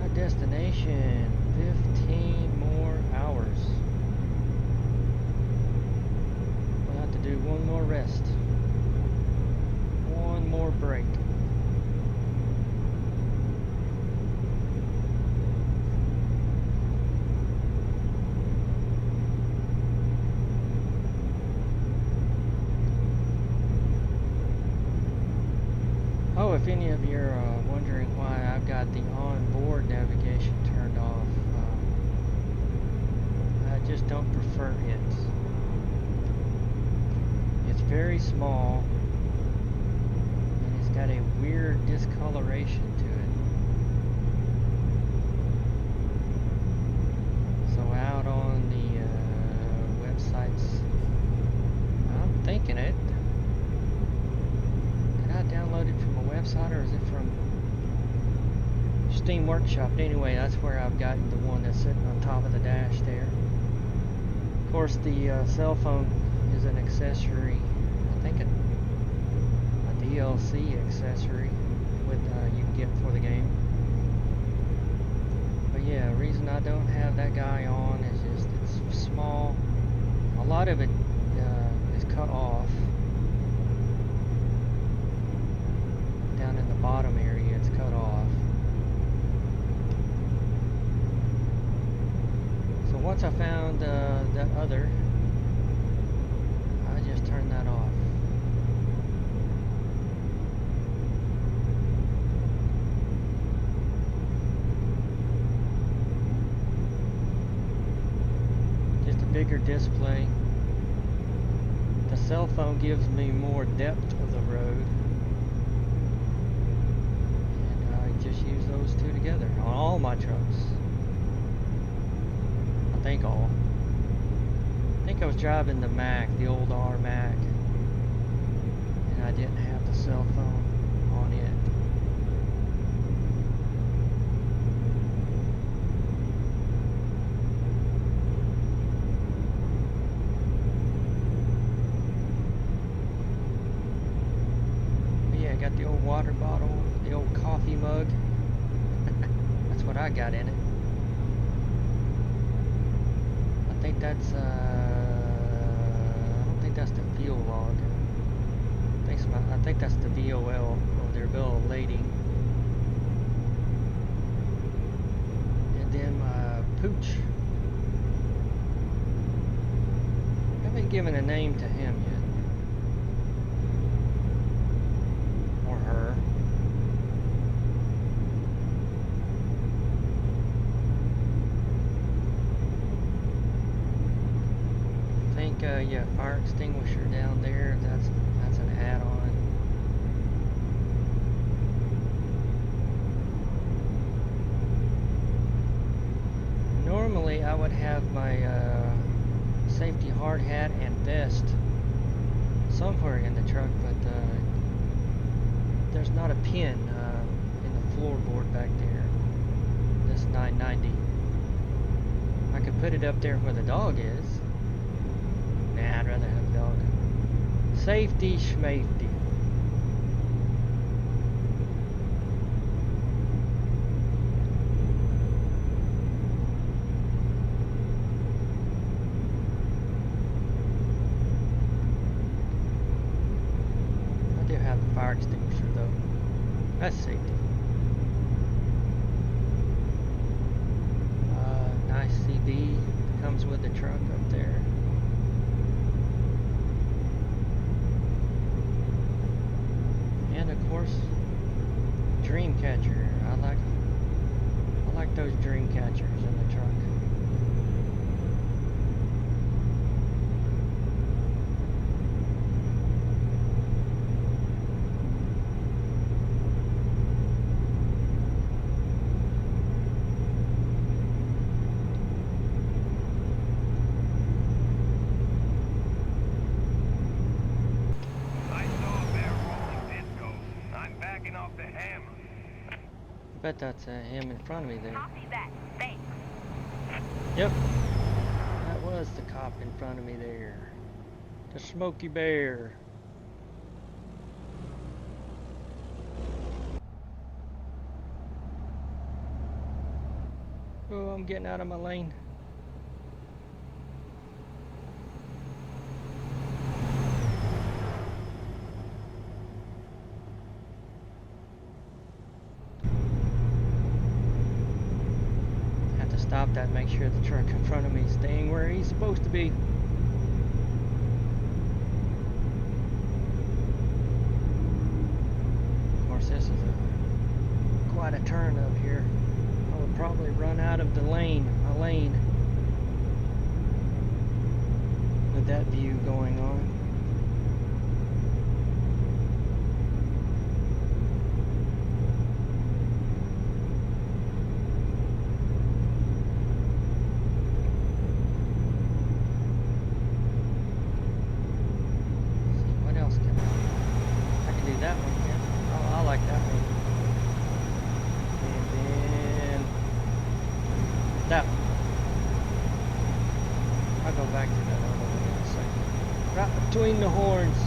Our destination, 15 more hours. We'll have to do one more rest. One more break. Oh, if any of you are wondering why I've got the onboard navigation turned off, I just don't prefer it. It's very small, and it's got a weird discoloration to it. So out on the websites, I'm thinking it. Did I download it from a website, or is it from Steam Workshop? Anyway, that's where I've gotten the one that's sitting on top of the dash there. Of course, the cell phone is an accessory. I think a DLC accessory with you can get for the game. But yeah, the reason I don't have that guy on is just it's small. A lot of it is cut off. Down in the bottom area, it's cut off. So once I found that other, I just turned that off. Just a bigger display. The cell phone gives me more depth of the road. Just use those two together on all my trucks. I think all. I think I was driving the Mac, the old R Mac, and I didn't have the cell phone on it. But yeah, I got the old water bottle, the old coffee mug. That's what I got in it. I think that's I don't think that's the fuel log. I think that's the VOL, or their bill of lading. And then my pooch. I haven't given a name to him yet. Or her. Yeah, fire extinguisher down there. That's an add-on. Normally, I would have my safety hard hat and vest somewhere in the truck, but there's not a pin in the floorboard back there. This 990. I could put it up there where the dog is. Nah, I'd rather have a dog. Safety schmafety. I do have the fire extinguisher though. That's safety. Nice CD comes with the truck up there. And of course, dream catcher. I like those dream catchers in the truck. Bet that's him in front of me there. Copy that. Thanks. Yep. That was the cop in front of me there. The Smoky Bear. Oh, I'm getting out of my lane. Stop that, make sure the truck in front of me is staying where he's supposed to be. Of course, this is quite a turn up here. I would probably run out of the lane, my lane, with that view going on. Between the horns.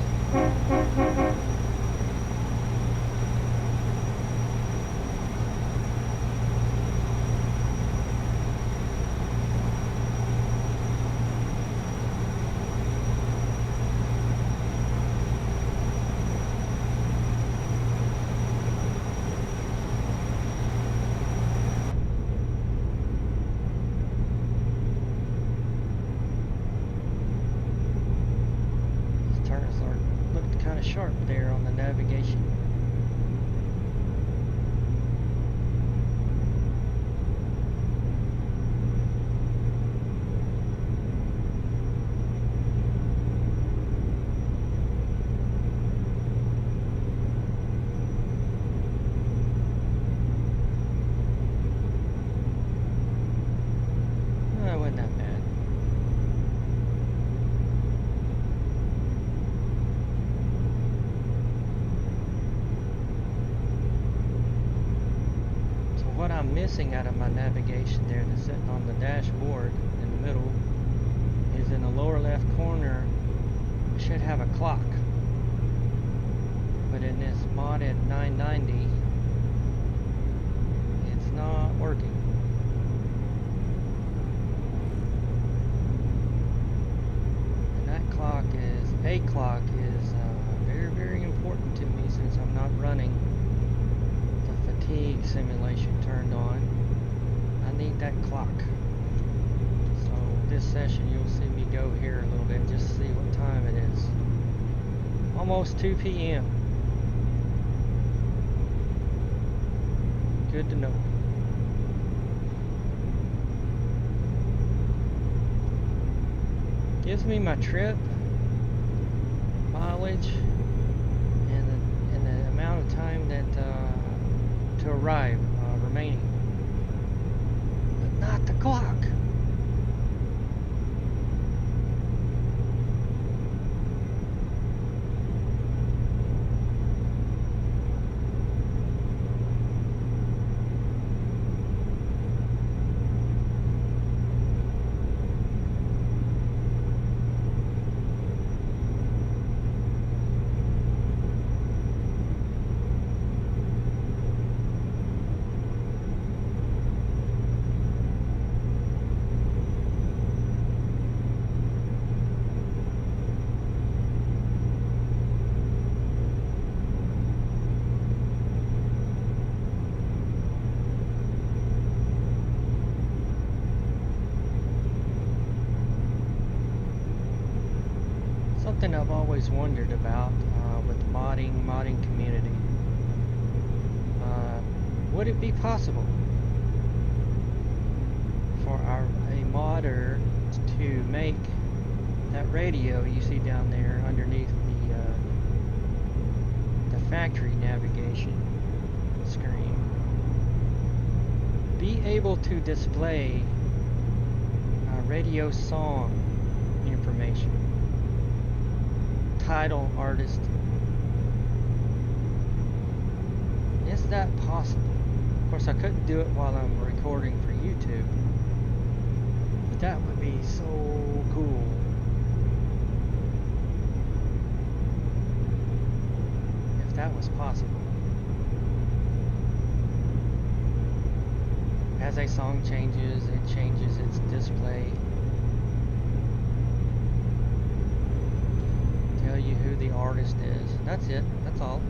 Sharp there on the navigation. That wasn't that bad. What I'm missing out of my navigation there that's sitting on the dashboard in the middle is in the lower left corner. I should have a clock, but in this modded 990 it's not working. And that clock is very, very important to me since I'm not running fatigue simulation turned on. I need that clock. So this session you'll see me go here a little bit just to see what time it is. Almost 2 p.m. Good to know. Gives me my trip mileage and the amount of time that to arrive remaining, but not the clock. I've always wondered about with the modding community. Would it be possible for a modder to make that radio you see down there underneath the factory navigation screen be able to display radio song information, title, artist? Is that possible? Of course, I couldn't do it while I'm recording for YouTube, but that would be so cool. If that was possible. As a song changes, it changes its display. Tell you who the artist is. That's it. That's all.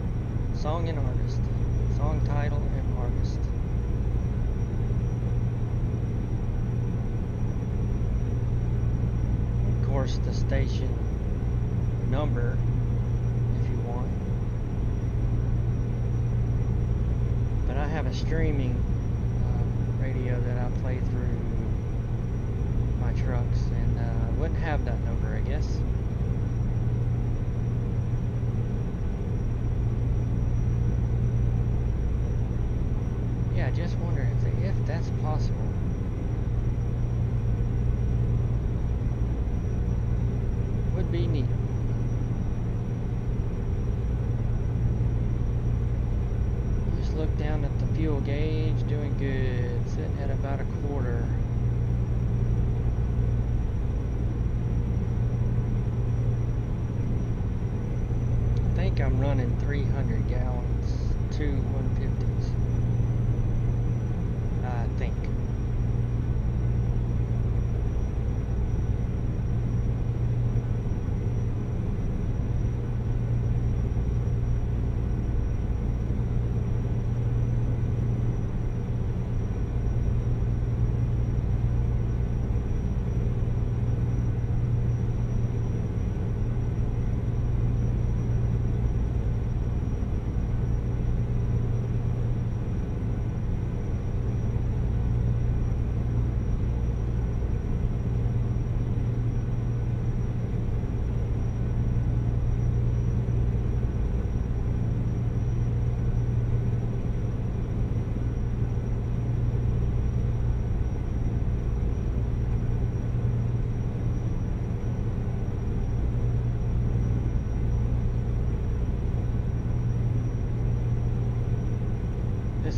Song and artist. Song title and artist. Of course, the station number, if you want. But I have a streaming radio that I play through my trucks, and wouldn't have that number, I guess. Yeah, I just wonder if that's possible. Would be neat. Just look down at the fuel gauge, doing good, sitting at about a quarter. I think I'm running 300 gallons, 2 150s. I think.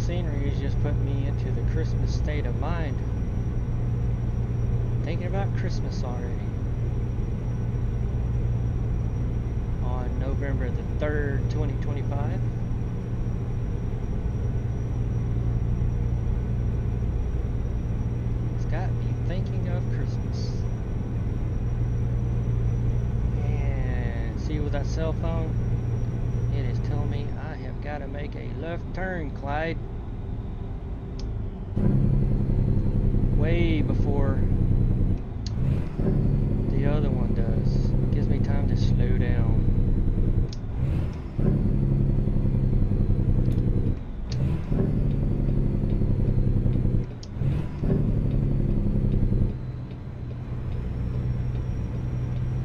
Scenery has just put me into the Christmas state of mind. Thinking about Christmas already. On November the 3rd, 2025. It's got me thinking of Christmas. And see with that cell phone, it is telling me I have got to make a left turn, Clyde. Way before the other one does. Gives me time to slow down.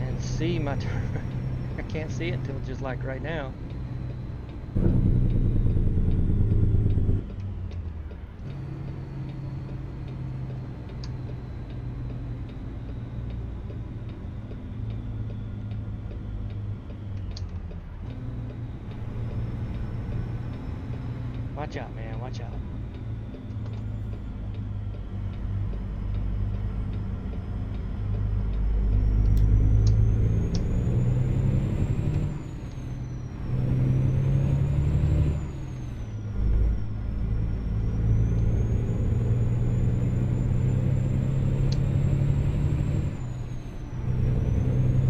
And see my turn. I can't see it until just like right now. Watch out, man, watch out.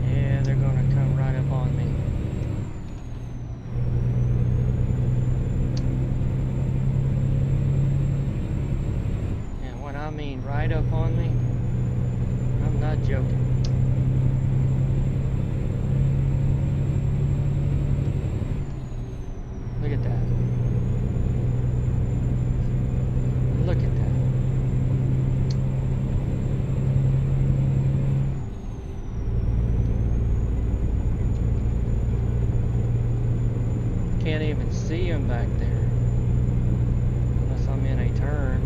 Yeah, they're gonna come right up on me. I mean right up on me. I'm not joking. can't even see him back there unless I'm in a turn.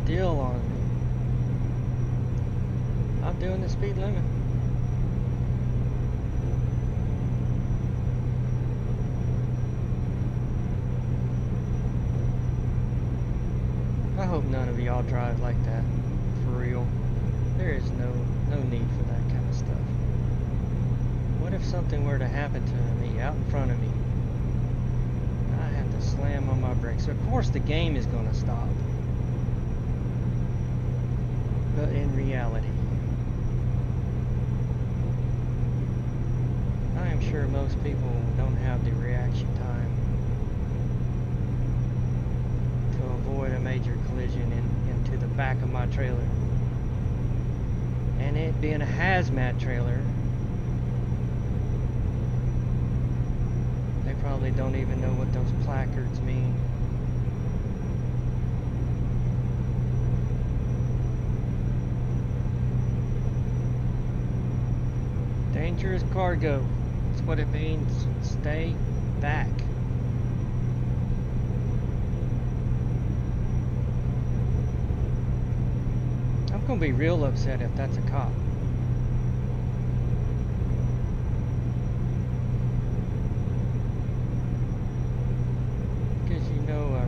Still on me. I'm doing the speed limit. I hope none of y'all drive like that, for real. There is no need for that kind of stuff. What if something were to happen to me out in front of me? I have to slam on my brakes. Of course the game is going to stop. But in reality, I am sure most people don't have the reaction time to avoid a major collision into the back of my trailer. And it being a hazmat trailer, they probably don't even know what those placards mean. Dangerous cargo. That's what it means. Stay back. I'm gonna be real upset if that's a cop. Because you know,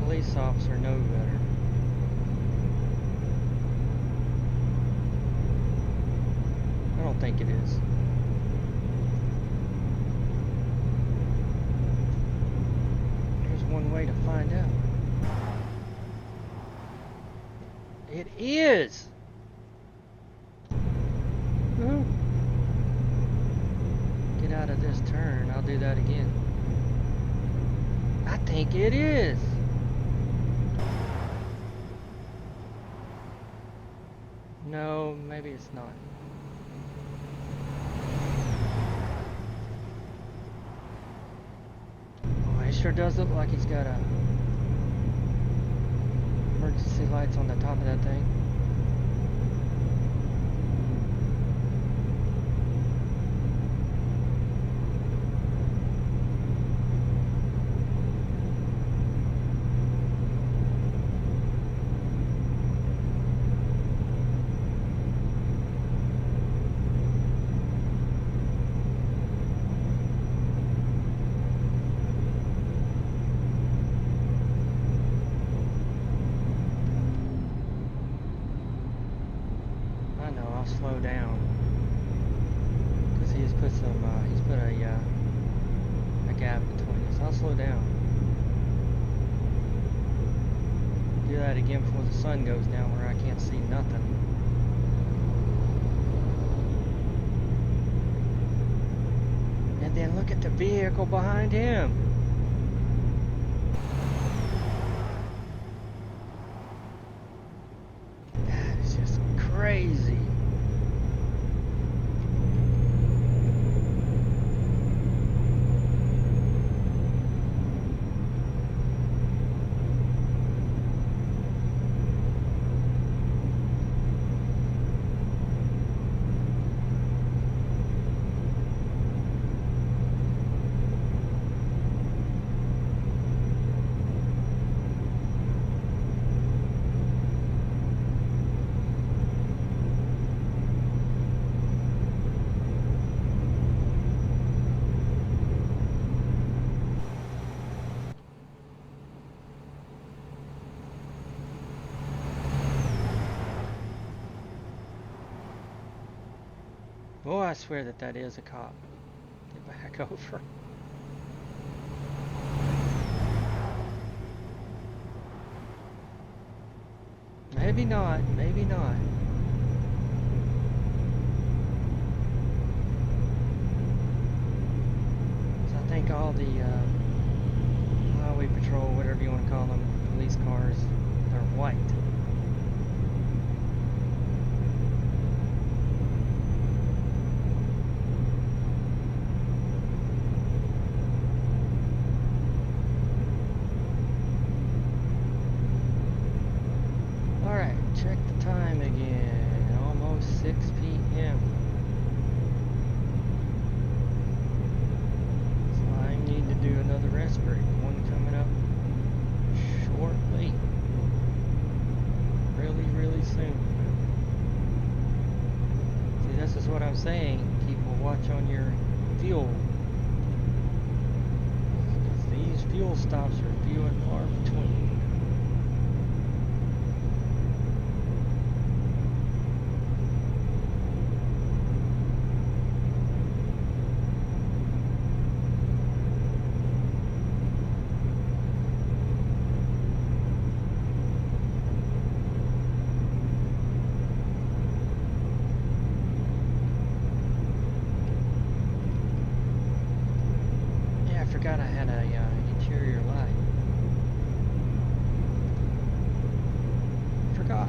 police officer know better. I don't think it is. There's one way to find out. It is! Woo. Get out of this turn. I'll do that again. I think it is! No, maybe it's not. Sure does look like he's got emergency lights on the top of that thing. Slow down because he's put a gap between us. I'll slow down. Do that again before the sun goes down where I can't see nothing. And then look at the vehicle behind him. That is just crazy. Boy, I swear that is a cop. Get back over. Maybe not, maybe not. So I think all the highway patrol, whatever you want to call them, police cars, they're white. soon. See, this is what I'm saying. People, watch on your fuel. These fuel stops are few and far between. Forgot I had a interior light. Forgot.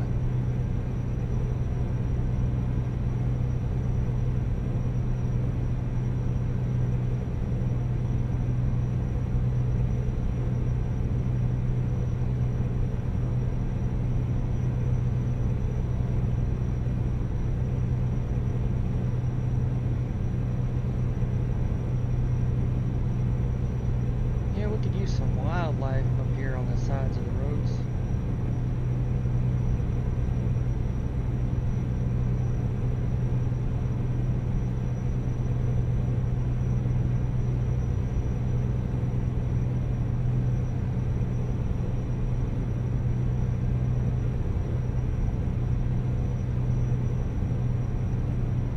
Some wildlife up here on the sides of the roads.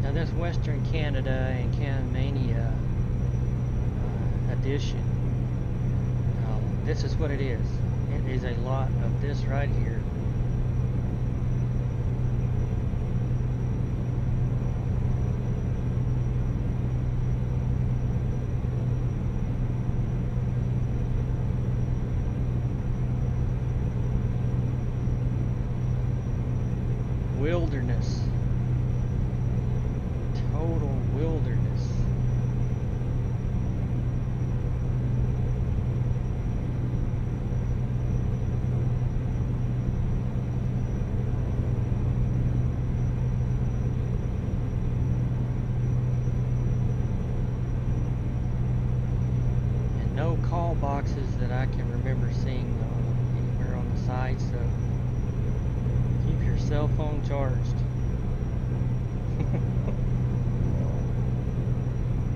Now this Western Canada and Canmania edition, this is what it is. It is a lot of this right here. Wilderness. Total wilderness. Call boxes that I can remember seeing anywhere on the site, so keep your cell phone charged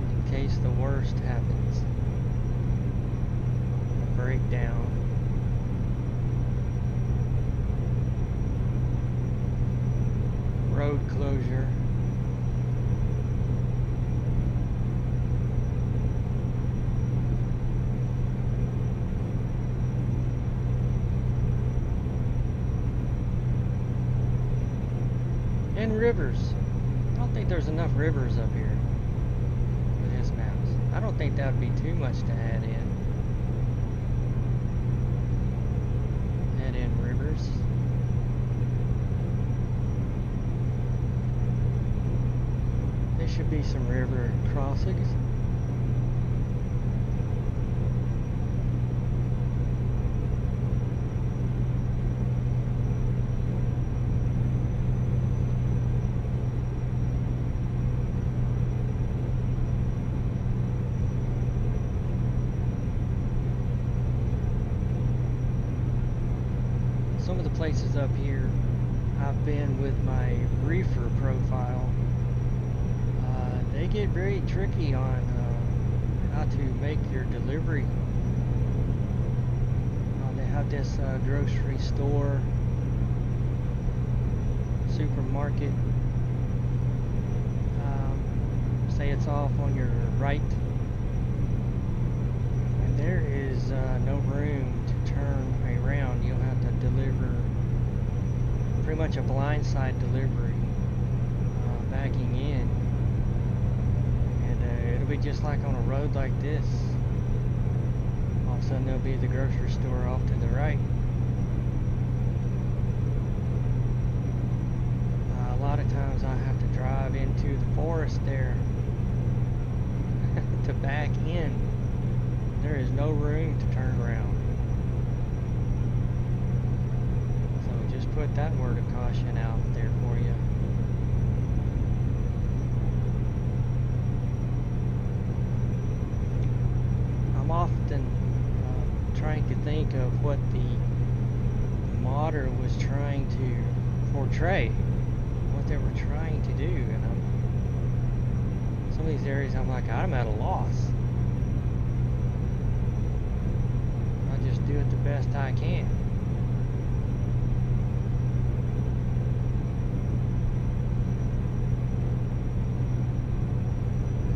in case the worst happens. A breakdown. Road closure. And rivers. I don't think there's enough rivers up here with this maps. I don't think that would be too much to add in. Add in rivers. There should be some river crossings. Some of the places up here I've been with my reefer profile, they get very tricky on how to make your delivery. They have this grocery store, supermarket, say it's off on your right, and there is no room to turn around. You'll have to deliver pretty much a blindside delivery, backing in, and it'll be just like on a road like this. All of a sudden there'll be the grocery store off to the right. A lot of times I have to drive into the forest there to back in. There is no room to turn around. So just put that word of caution out there for you. I'm often trying to think of what the modder was trying to portray what they were trying to do, and some of these areas I'm like, I'm at a loss. I just do it the best I can.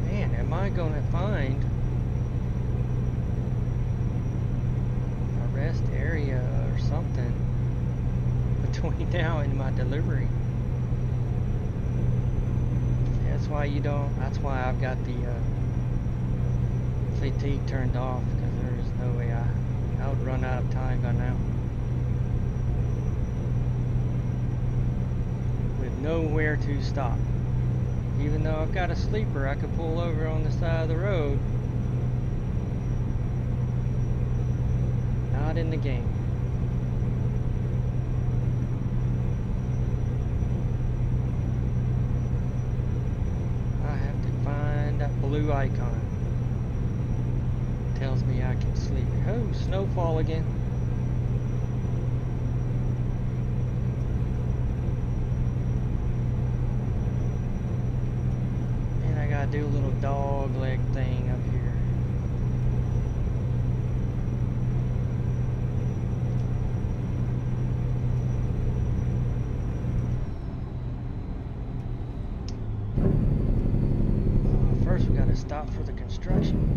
Man, am I gonna find a rest area or something between now and my delivery? That's why you don't. That's why I've got the fatigue turned off, because there is no way I would run out of time by now. With nowhere to stop. Even though I've got a sleeper, I could pull over on the side of the road. Not in the game. That blue icon tells me I can sleep. Oh, snowfall again. And I gotta do a little dog leg thing up here. First we gotta stop for the construction.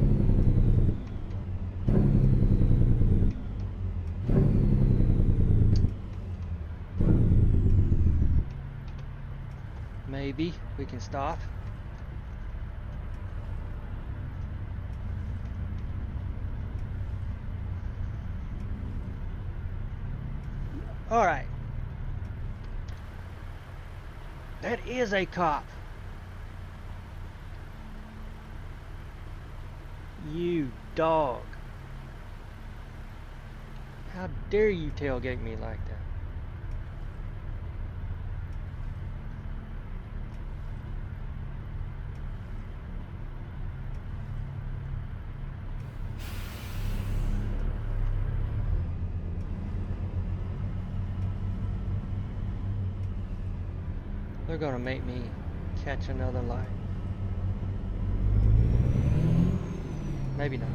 Maybe we can stop. All right. That is a cop. You dog. How dare you tailgate me like that? They're gonna make me catch another light. Maybe not.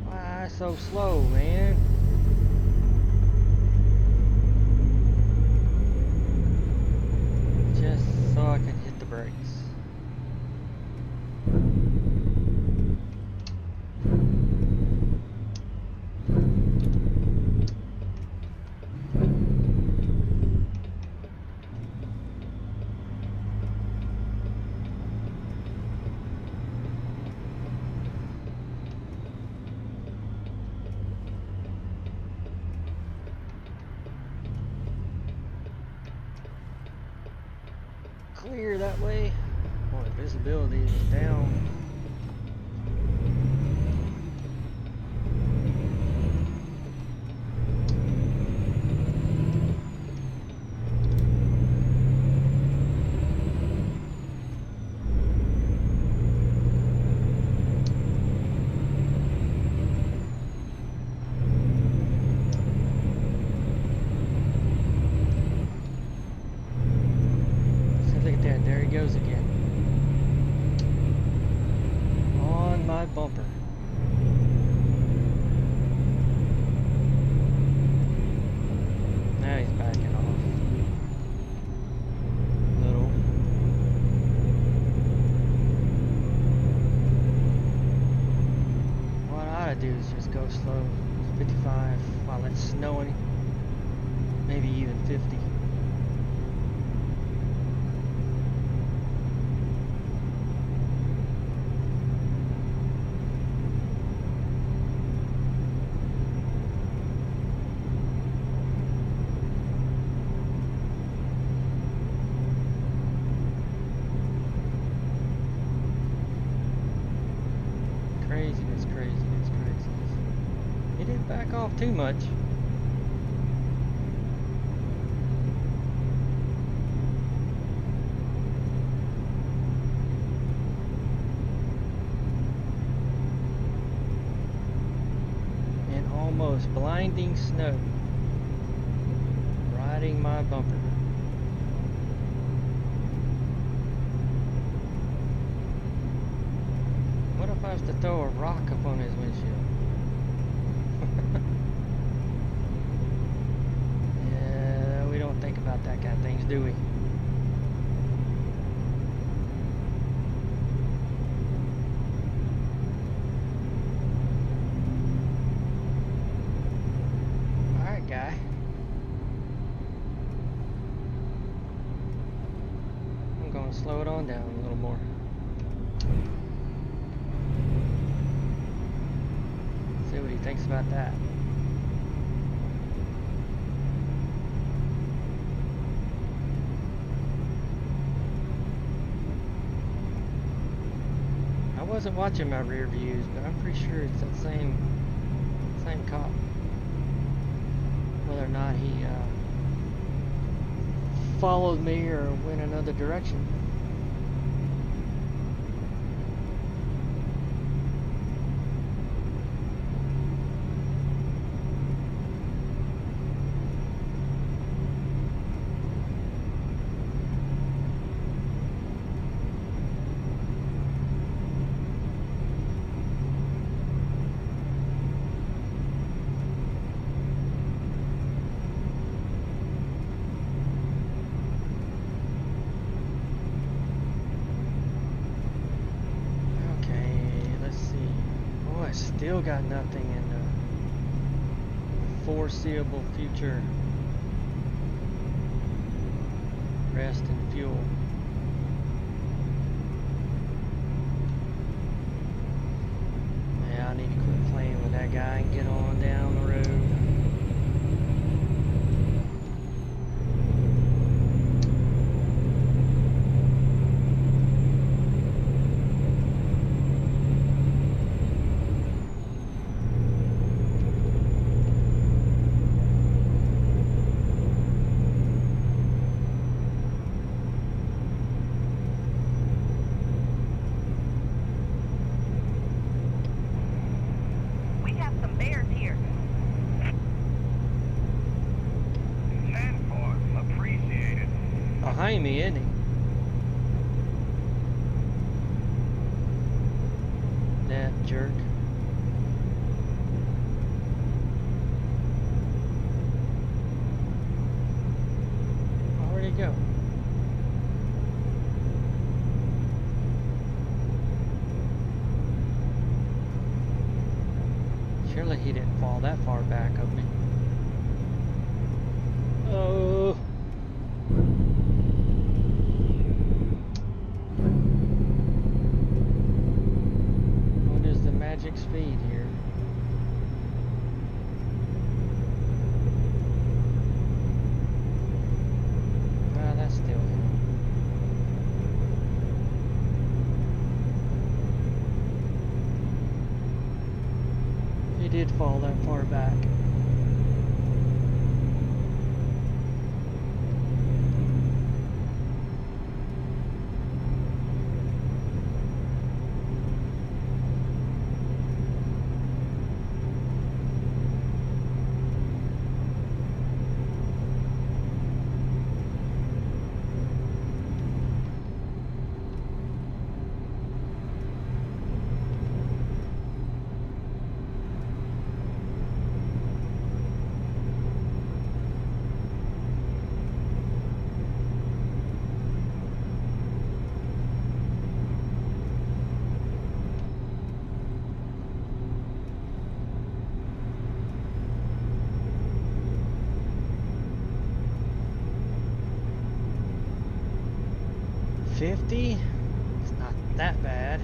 Why so slow, man? Just so I can hit the brakes. Clear that way. Boy, visibility is down. Goes again on my bumper. Now he's backing off a little. What I ought to do is just go slow, 55 while it's snowing, maybe even 50. He didn't back off too much. almost blinding snow riding my bumper. What if I was to throw a rock up on his windshield? Yeah, we don't think about that kind of things, do we? Alright, guy. I'm going to slow it on down a little more. See what he thinks about that. I wasn't watching my rear views, but I'm pretty sure it's that same cop. Whether or not he followed me or went another direction. Still got nothing in the foreseeable future. Rest and fuel. Yeah, I need to quit playing with that guy and get on down the road. Behind me, isn't he? That jerk. Where'd he go? Surely he didn't fall that far back of me. Oh. Magic speed here. Ah, that's still him. He did fall that far back. $50? It's not that bad.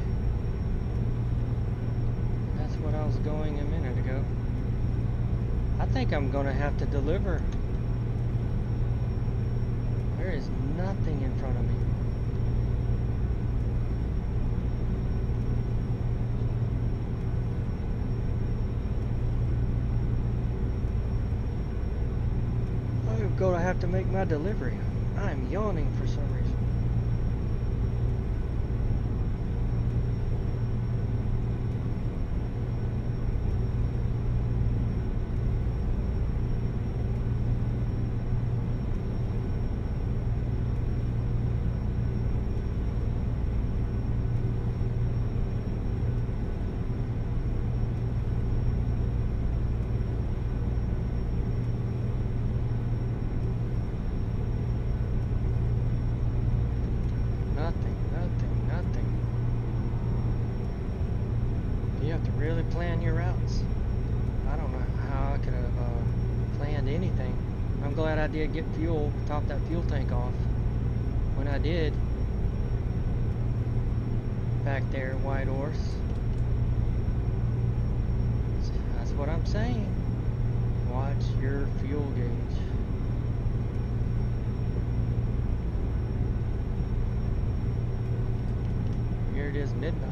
That's what I was going a minute ago. I think I'm gonna have to deliver. There is nothing in front of me. I'm gonna have to make my delivery. I'm yawning for some reason. glad I did get fuel, top that fuel tank off when I did. Back there, White Horse. That's what I'm saying. Watch your fuel gauge. Here it is, midnight.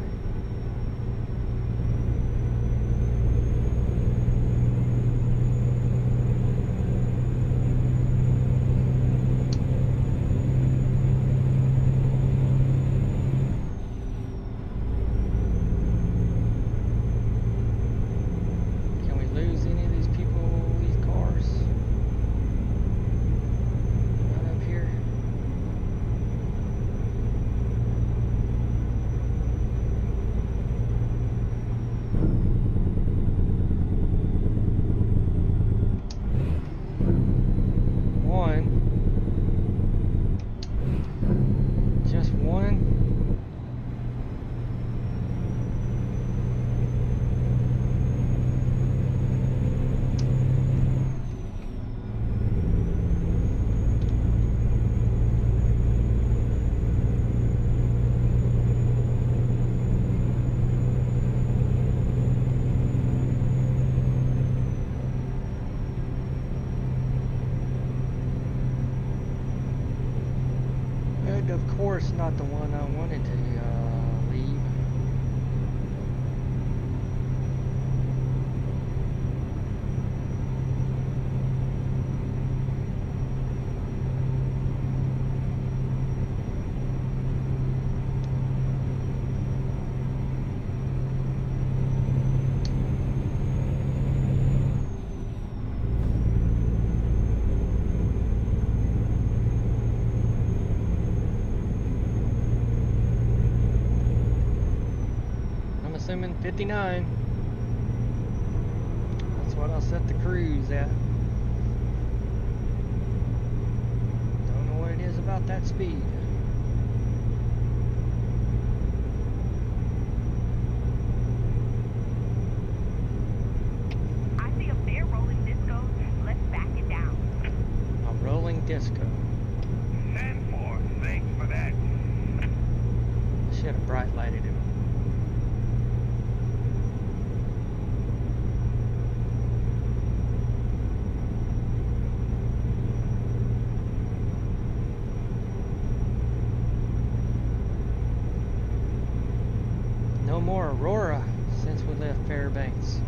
Of course, not the one I wanted to leave. Assuming 59. That's what I'll set the cruise at. Don't know what it is about that speed. I see a bear rolling disco. Let's back it down. A rolling disco. 10-4. Thanks for that. I should have bright lighted him. No more Aurora since we left Fairbanks.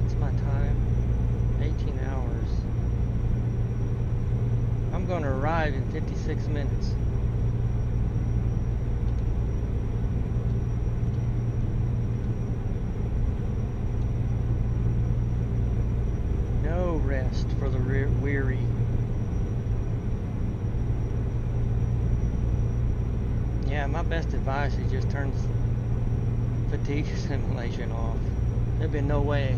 What's my time? 18 hours. I'm going to arrive in 56 minutes. No rest for the weary. Yeah, my best advice is just turn fatigue simulation off. There'd been no way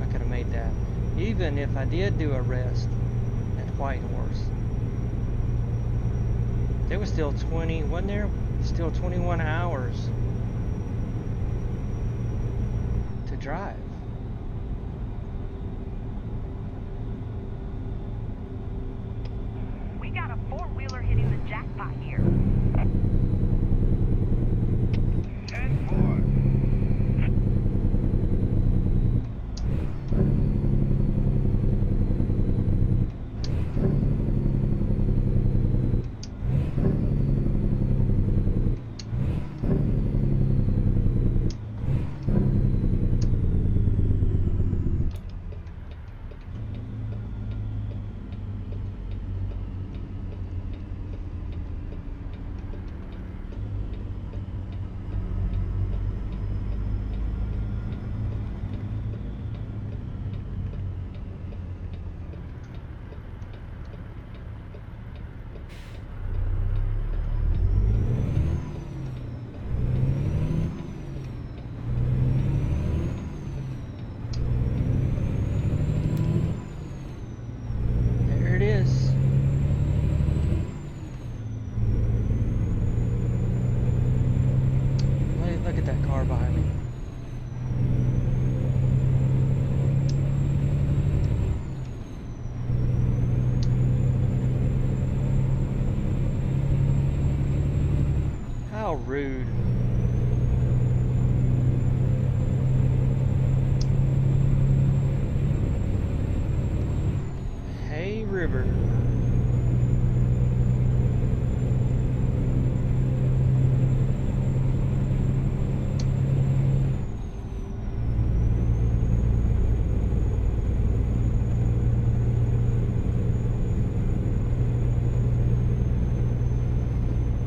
I could have made that. Even if I did do a rest at White Horse, there was still 20, wasn't there? Still 21 hours to drive. We got a four-wheeler hitting the jackpot here. 10-4. car behind me. How rude. Hey, River.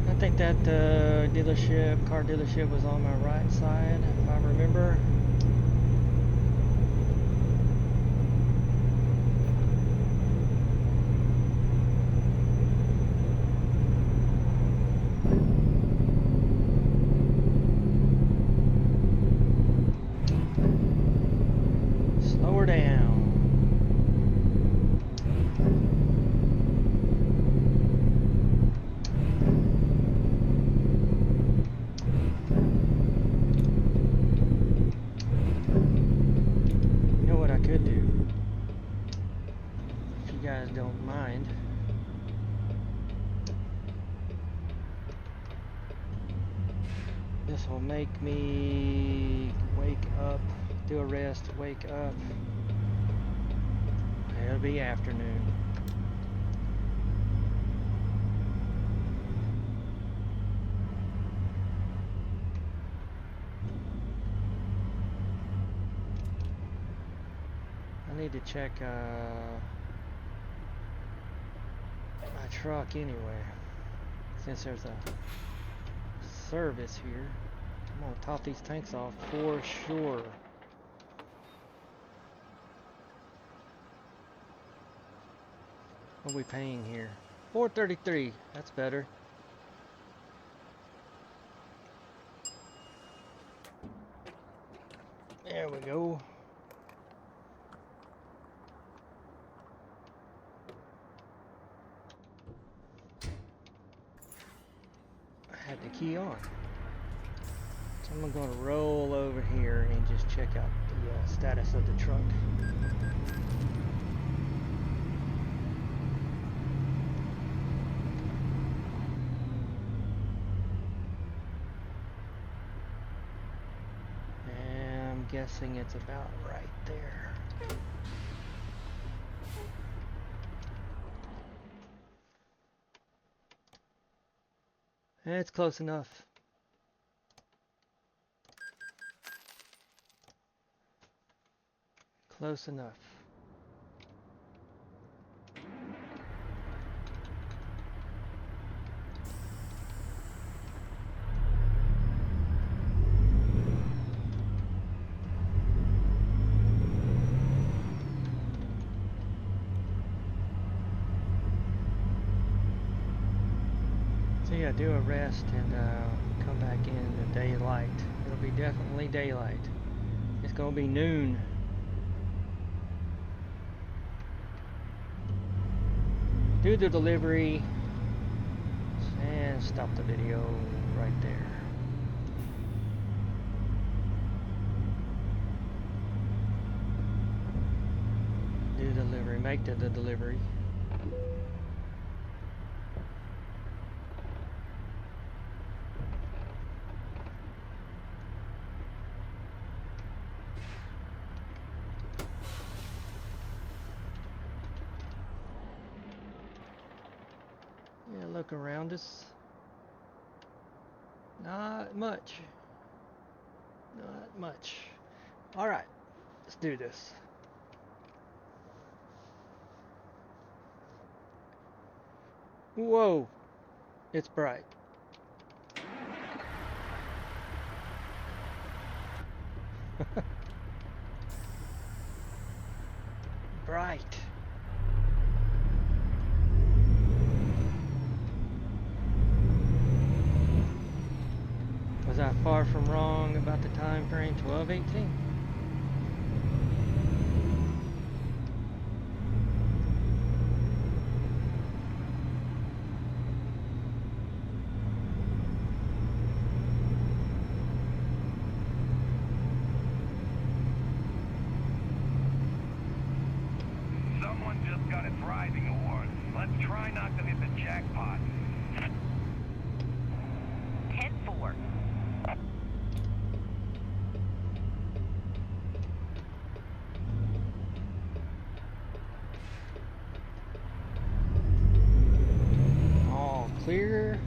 I think that car dealership was on my right side, if I remember. Slow her down. Don't mind. This will make me wake up, do a rest, wake up. It'll be afternoon. I need to check my truck anyway, since there's a service here. I'm gonna top these tanks off for sure. What are we paying here? $433. That's better. There we go. Had the key on. So I'm going to roll over here and just check out the status of the truck. And I'm guessing it's about right there. It's close enough. Close enough. Yeah, do a rest and come back in the daylight. It'll be definitely daylight. It's gonna be noon. Do the delivery and stop the video right there. Do delivery, make the delivery. Look around us. Not much. Not much. Alright, let's do this. Whoa, it's bright. Bright. Was I far from wrong about the time frame? 12:18? got a driving award. Let's try not to hit the jackpot. 10-4. All clear.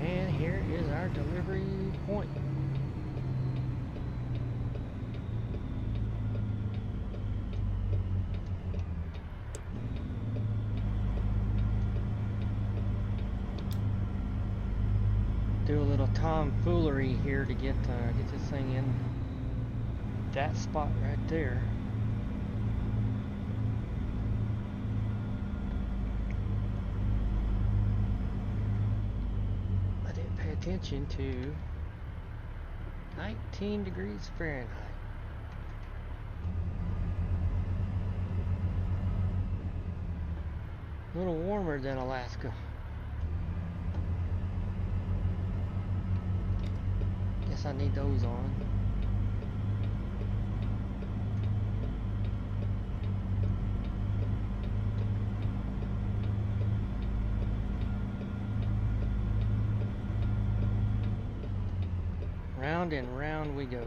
And here is our delivery point. Do a little tomfoolery here to get this thing in that spot right there. I didn't pay attention to 19 degrees Fahrenheit. A little warmer than Alaska. Guess I need those on. Round and round we go.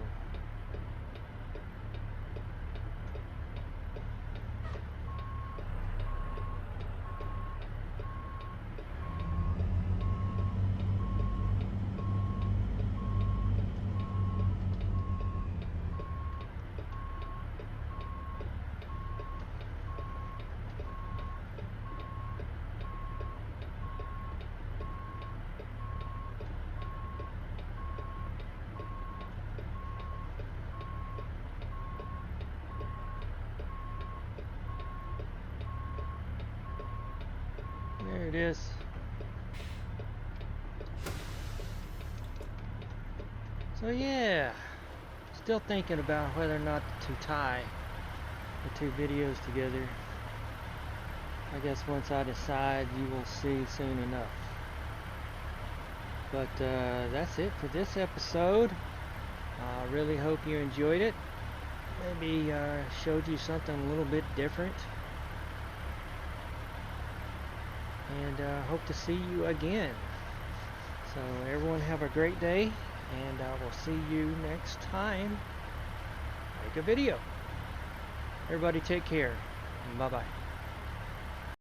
There it is. So yeah, still thinking about whether or not to tie the two videos together. I guess once I decide, you will see soon enough. But that's it for this episode. I really hope you enjoyed it. Maybe showed you something a little bit different. And hope to see you again. So everyone have a great day, and I will see you next time. Make a video. Everybody take care. Bye bye.